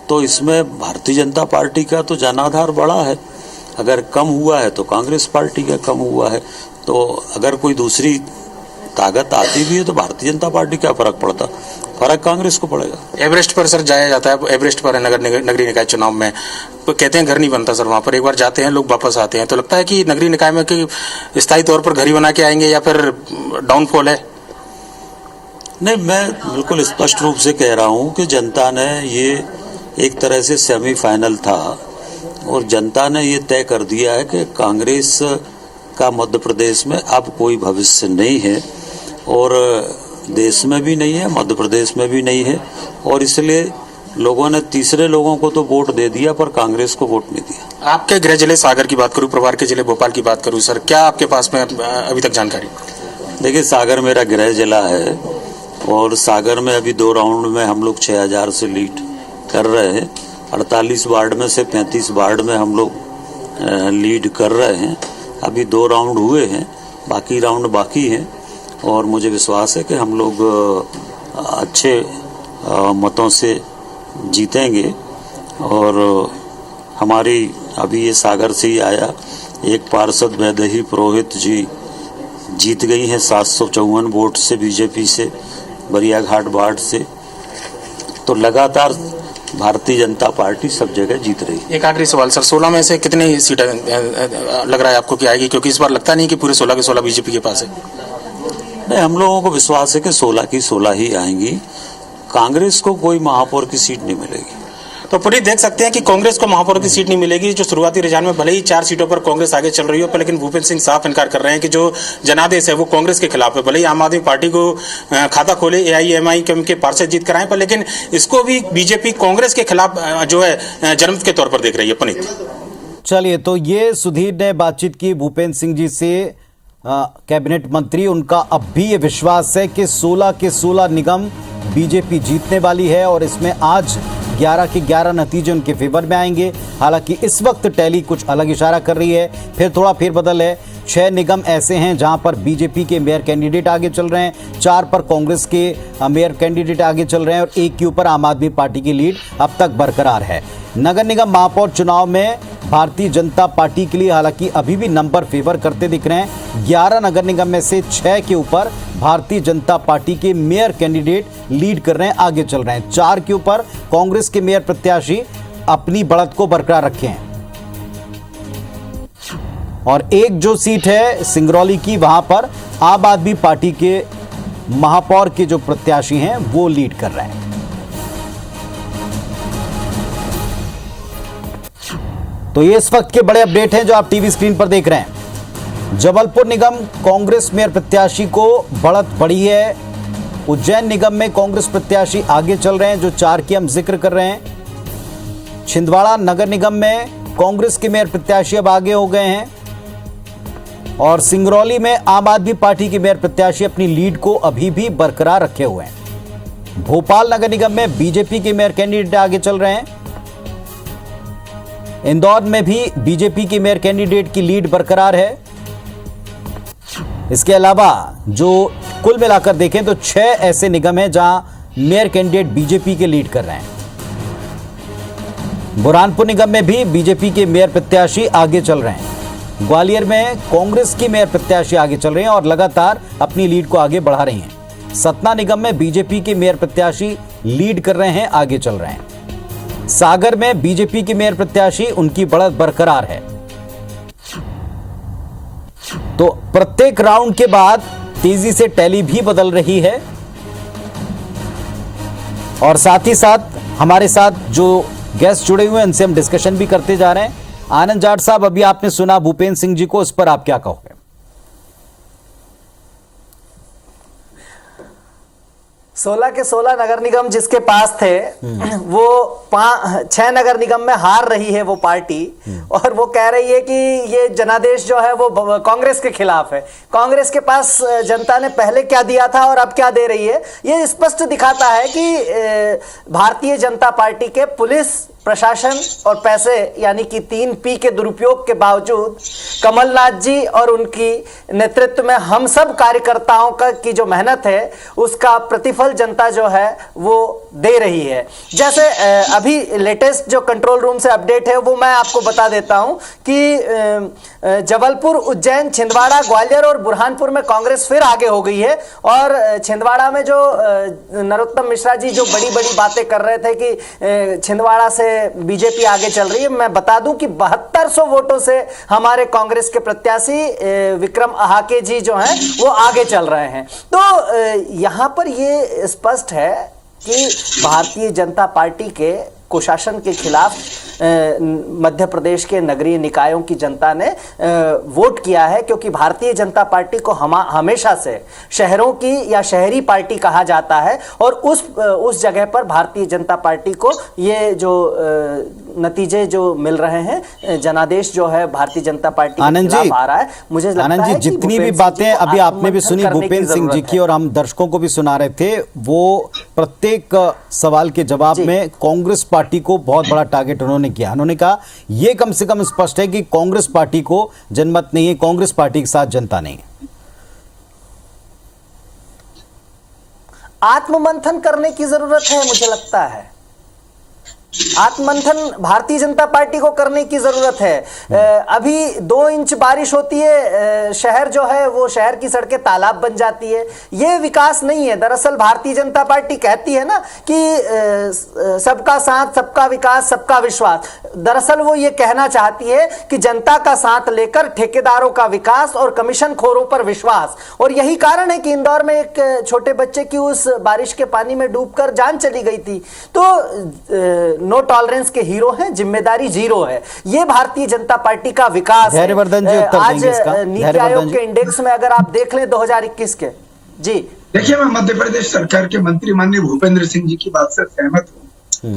तो इसमें भारतीय जनता पार्टी का तो जनाधार बड़ा है। अगर कम हुआ है तो कांग्रेस पार्टी का कम हुआ है। तो अगर कोई दूसरी ताकत आती भी है तो भारतीय जनता पार्टी क्या फर्क पड़ता? फर्क कांग्रेस को पड़ेगा। एवरेस्ट पर सर जाया जाता है, एवरेस्ट पर है नगरीय निकाय चुनाव में, तो कहते हैं घर नहीं बनता सर वहाँ पर, एक बार जाते हैं लोग वापस आते हैं। तो लगता है कि नगरीय निकाय में कि स्थायी तौर पर घर ही बना के आएंगे या फिर डाउनफॉल है? नहीं, मैं बिल्कुल स्पष्ट रूप से कह रहा हूँ कि जनता ने ये एक तरह से सेमीफाइनल था और जनता ने ये तय कर दिया है कि कांग्रेस का मध्य प्रदेश में अब कोई भविष्य नहीं है, और देश में भी नहीं है, मध्य प्रदेश में भी नहीं है। और इसलिए लोगों ने तीसरे लोगों को तो वोट दे दिया पर कांग्रेस को वोट नहीं दिया। आपके गृह जिले सागर की बात करूँ, प्रभार के जिले भोपाल की बात करूँ सर, क्या आपके पास में अभी तक जानकारी? देखिए, सागर मेरा गृह जिला है और सागर में अभी 2 राउंड में हम लोग 6000 से लीड कर रहे हैं। 48 वार्ड में से 35 वार्ड में हम लोग लीड कर रहे हैं। अभी 2 राउंड हुए हैं, बाकी राउंड बाकी हैं, और मुझे विश्वास है कि हम लोग अच्छे मतों से जीतेंगे। और हमारी अभी ये सागर से ही आया एक पार्षद वैदेही पुरोहित जी जीत गई हैं 754 वोट से बीजेपी से, बरियाघाट वार्ड से। तो लगातार भारतीय जनता पार्टी सब जगह जीत रही है। एक आखिरी सवाल सर, 16 में से कितनी सीटें लग रहा है आपको कि आएगी? क्योंकि इस बार लगता नहीं कि पूरे 16 के 16 बीजेपी के पास है। नहीं, हम लोगों को विश्वास है कि 16 की 16 ही आएंगी। कांग्रेस को कोई महापौर की सीट नहीं मिलेगी। तो पूरी देख सकते हैं कि कांग्रेस को महापौर की सीट नहीं मिलेगी। जो शुरुआती रुझान में भले ही 4 सीटों पर कांग्रेस आगे चल रही हो, पर लेकिन भूपेंद्र सिंह साफ इनकार कर रहे हैं कि जो जनादेश है वो कांग्रेस के खिलाफ है। भले ही आम आदमी पार्टी को खाता खोले AIMIM के पार्षद जीत कराएं, पर लेकिन इसको भी बीजेपी कांग्रेस के खिलाफ जो है जनमत के तौर पर देख रही है। पुनीत, चलिए, तो ये सुधीर ने बातचीत की भूपेंद्र सिंह जी से, कैबिनेट मंत्री। उनका अब भी ये विश्वास है कि 16 के 16 निगम बीजेपी जीतने वाली है और इसमें आज 11 के 11 नतीजे उनके फेवर में आएंगे। हालांकि इस वक्त टैली कुछ अलग इशारा कर रही है, फिर थोड़ा फेरबदल है। 6 निगम ऐसे हैं जहां पर बीजेपी के मेयर कैंडिडेट आगे चल रहे हैं, 4 पर कांग्रेस के मेयर कैंडिडेट आगे चल रहे हैं और 1 के ऊपर आम आदमी पार्टी की लीड अब तक बरकरार है। नगर निगम महापौर चुनाव में भारतीय जनता पार्टी के लिए हालांकि अभी भी नंबर फेवर करते दिख रहे हैं। 11 नगर निगम में से 6 के ऊपर भारतीय जनता पार्टी के मेयर कैंडिडेट लीड कर रहे हैं, आगे चल रहे हैं। 4 के ऊपर कांग्रेस के मेयर प्रत्याशी अपनी बढ़त को बरकरार रखे हैं और एक जो सीट है सिंगरौली की, वहां पर आम आदमी पार्टी के महापौर के जो प्रत्याशी हैं वो लीड कर रहे हैं। तो ये इस वक्त के बड़े अपडेट हैं जो आप टीवी स्क्रीन पर देख रहे हैं। जबलपुर निगम कांग्रेस मेयर प्रत्याशी को बढ़त बढ़ी है। उज्जैन निगम में कांग्रेस प्रत्याशी आगे चल रहे हैं, जो 4 की हम जिक्र कर रहे हैं। छिंदवाड़ा नगर निगम में कांग्रेस के मेयर प्रत्याशी अब आगे हो गए हैं और सिंगरौली में आम आदमी पार्टी के मेयर प्रत्याशी अपनी लीड को अभी भी बरकरार रखे हुए हैं। भोपाल नगर निगम में बीजेपी के मेयर कैंडिडेट आगे चल रहे हैं। इंदौर में भी बीजेपी के मेयर कैंडिडेट की लीड बरकरार है। इसके अलावा जो कुल मिलाकर देखें तो 6 ऐसे निगम हैं जहां मेयर कैंडिडेट बीजेपी के लीड कर रहे हैं। बुरहानपुर निगम में भी बीजेपी के मेयर प्रत्याशी आगे चल रहे हैं। ग्वालियर में कांग्रेस की मेयर प्रत्याशी आगे चल रहे हैं और लगातार अपनी लीड को आगे बढ़ा रही हैं। सतना निगम में बीजेपी के मेयर प्रत्याशी लीड कर रहे हैं, आगे चल रहे हैं। सागर में बीजेपी के मेयर प्रत्याशी उनकी बढ़त बरकरार है। तो प्रत्येक राउंड के बाद तेजी से टैली भी बदल रही है और साथ ही साथ हमारे साथ जो गेस्ट जुड़े हुए हैं उनसे हम डिस्कशन भी करते जा रहे हैं। आनंद जाट साहब, अभी आपने सुना भूपेंद्र सिंह जी को, इस पर आप क्या कहोगे? 16 के 16 नगर निगम जिसके पास थे वो 6 नगर निगम में हार रही है वो पार्टी और वो कह रही है कि ये जनादेश जो है वो कांग्रेस के खिलाफ है। कांग्रेस के पास जनता ने पहले क्या दिया था और अब क्या दे रही है, ये स्पष्ट दिखाता है कि भारतीय जनता पार्टी के पुलिस प्रशासन और पैसे यानी कि 3 P के दुरुपयोग के बावजूद कमलनाथ जी और उनकी नेतृत्व में हम सब कार्यकर्ताओं का की जो मेहनत है उसका प्रतिफल जनता जो है वो दे रही है। जैसे अभी लेटेस्ट जो कंट्रोल रूम से अपडेट है वो मैं आपको बता देता हूं कि जबलपुर, उज्जैन, छिंदवाड़ा, ग्वालियर और बुरहानपुर में कांग्रेस फिर आगे हो गई है। और छिंदवाड़ा में जो नरोत्तम मिश्रा जी जो बड़ी बड़ी बातें कर रहे थे कि छिंदवाड़ा से बीजेपी आगे चल रही है, मैं बता दूं कि 7200 वोटों से हमारे कांग्रेस के प्रत्याशी विक्रम अहाके जी जो हैं वो आगे चल रहे हैं। तो यहां पर ये स्पष्ट है कि भारतीय जनता पार्टी के कुशासन के खिलाफ मध्य प्रदेश के नगरीय निकायों की जनता ने वोट किया है, क्योंकि भारतीय जनता पार्टी को हमेशा से शहरों की या शहरी पार्टी कहा जाता है और उस जगह पर भारतीय जनता पार्टी को ये जो नतीजे जो मिल रहे हैं, जनादेश जो है भारतीय जनता पार्टी के खिलाफ आ रहा है। मुझे लगता है जितनी भी बातें अभी आपने भी सुनी भूपेंद्र सिंह जी की और हम दर्शकों को भी सुना रहे थे, वो प्रत्येक सवाल के जवाब में कांग्रेस पार्टी को बहुत बड़ा टारगेट उन्होंने किया। उन्होंने कहा यह कम से कम स्पष्ट है कि कांग्रेस पार्टी को जनमत नहीं है, कांग्रेस पार्टी के साथ जनता नहीं है। आत्ममंथन करने की जरूरत है, मुझे लगता है आत्ममंथन भारतीय जनता पार्टी को करने की जरूरत है। अभी 2 इंच बारिश होती है, शहर जो है वो शहर की सड़कें तालाब बन जाती है। ये विकास नहीं है। दरअसल भारतीय जनता पार्टी कहती है ना कि सबका साथ, सबका विकास, सबका विश्वास। दरअसल वो ये कहना चाहती है कि जनता का साथ लेकर ठेकेदारों का विकास और कमीशन खोरों पर विश्वास। और यही कारण है कि इंदौर में एक छोटे बच्चे की उस बारिश के पानी में डूबकर जान चली गई थी। तो नो टॉलरेंस के हीरो हैं, जिम्मेदारी जीरो है। ये भारतीय जनता पार्टी का विकास है। आज नीति आयोग के इंडेक्स में अगर आप देख लें 2021 के, जी देखिए, मैं मध्य प्रदेश सरकार के मंत्री माननीय भूपेंद्र सिंह जी की बात से सहमत हूँ।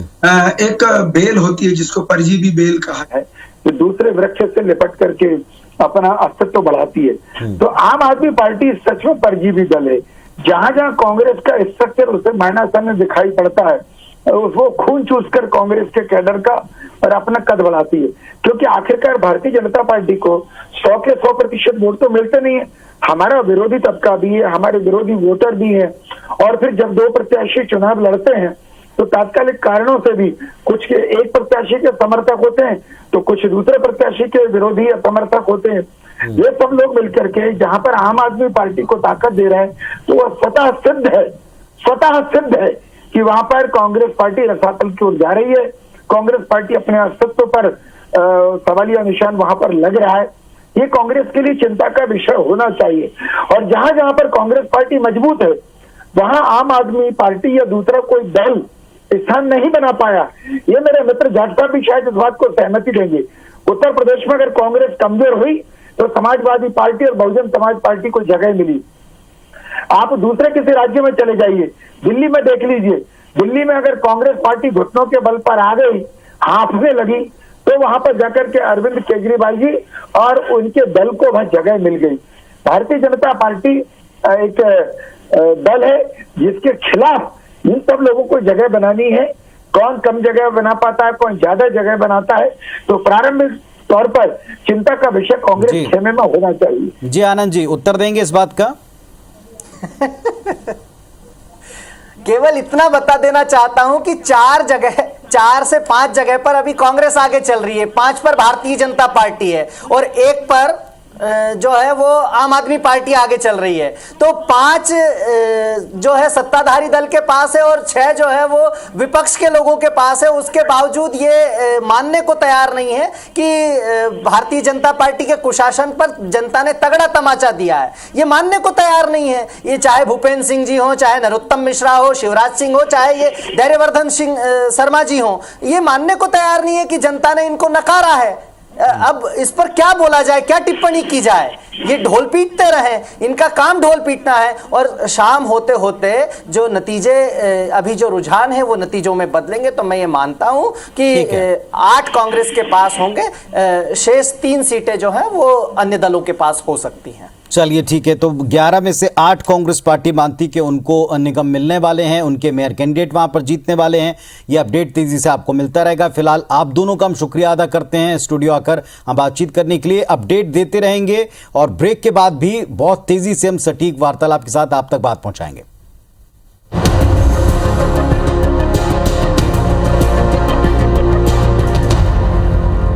एक बेल होती है जिसको परजीवी बेल कहा है, जो दूसरे वृक्ष से लिपट करके अपना अस्तित्व बढ़ाती है। तो आम आदमी पार्टी सच में परजीवी दल है। जहां जहां कांग्रेस का स्ट्रक्चर उसे मायनासन में दिखाई पड़ता है, वो खून चूसकर कांग्रेस के कैडर का और अपना कद बढ़ाती है। क्योंकि आखिरकार भारतीय जनता पार्टी को 100 के 100% वोट तो मिलते नहीं है। हमारा विरोधी तबका भी है, हमारे विरोधी वोटर भी है। और फिर जब 2 प्रत्याशी चुनाव लड़ते हैं तो तात्कालिक कारणों से भी कुछ एक प्रत्याशी के समर्थक होते हैं तो कुछ दूसरे प्रत्याशी के विरोधी या समर्थक होते हैं। ये सब लोग मिलकर के जहां पर आम आदमी पार्टी को ताकत दे रहे हैं, तो वह स्वतः सिद्ध है कि वहां पर कांग्रेस पार्टी रसातल की ओर जा रही है। कांग्रेस पार्टी अपने अस्तित्व पर सवालिया निशान वहां पर लग रहा है। ये कांग्रेस के लिए चिंता का विषय होना चाहिए। और जहां जहां पर कांग्रेस पार्टी मजबूत है वहां आम आदमी पार्टी या दूसरा कोई दल स्थान नहीं बना पाया। ये मेरे मित्र जाट साहब भी शायद इस बात को सहमति देंगे। उत्तर प्रदेश में अगर कांग्रेस कमजोर हुई तो समाजवादी पार्टी और बहुजन समाज पार्टी को जगह मिली। आप दूसरे किसी राज्य में चले जाइए, दिल्ली में देख लीजिए, दिल्ली में अगर कांग्रेस पार्टी घुटनों के बल पर आ गई, हाफने लगी, तो वहां पर जाकर के अरविंद केजरीवाल जी और उनके दल को वहां जगह मिल गई। भारतीय जनता पार्टी एक दल है जिसके खिलाफ इन सब लोगों को जगह बनानी है। कौन कम जगह बना पाता है, कौन ज्यादा जगह बनाता है, तो प्रारंभिक तौर पर चिंता का विषय कांग्रेस खेमे में होना चाहिए। जी आनंद जी, उत्तर देंगे इस बात का? केवल इतना बता देना चाहता हूं कि 4 से 5 जगह पर अभी कांग्रेस आगे चल रही है, 5 पर भारतीय जनता पार्टी है और 1 पर जो है वो आम आदमी पार्टी आगे चल रही है। तो 5 जो है सत्ताधारी दल के पास है और 6 जो है वो विपक्ष के लोगों के पास है। उसके बावजूद ये मानने को तैयार नहीं है कि भारतीय जनता पार्टी के कुशासन पर जनता ने तगड़ा तमाचा दिया है। ये मानने को तैयार नहीं है। ये चाहे भूपेंद्र सिंह जी हो, चाहे नरोत्तम मिश्रा हो, शिवराज सिंह हो, चाहे ये धैर्यवर्धन सिंह शर्मा जी हो, ये मानने को तैयार नहीं है कि जनता ने इनको नकारा है। अब इस पर क्या बोला जाए, क्या टिप्पणी की जाए? ये ढोल पीटते रहे, इनका काम ढोल पीटना है और शाम होते होते जो नतीजे अभी जो रुझान है वो नतीजों में बदलेंगे। तो मैं ये मानता हूं कि 8 कांग्रेस के पास होंगे, शेष 3 सीटें जो हैं वो अन्य दलों के पास हो सकती हैं। चलिए ठीक है, तो 11 में से 8 कांग्रेस पार्टी मानती कि उनको निगम मिलने वाले हैं, उनके मेयर कैंडिडेट वहां पर जीतने वाले हैं। ये अपडेट तेजी से आपको मिलता रहेगा। फिलहाल आप दोनों का हम शुक्रिया अदा करते हैं स्टूडियो आकर हम बातचीत करने के लिए। अपडेट देते रहेंगे और ब्रेक के बाद भी बहुत तेजी से हम सटीक वार्तालाप के साथ आप तक बात पहुंचाएंगे।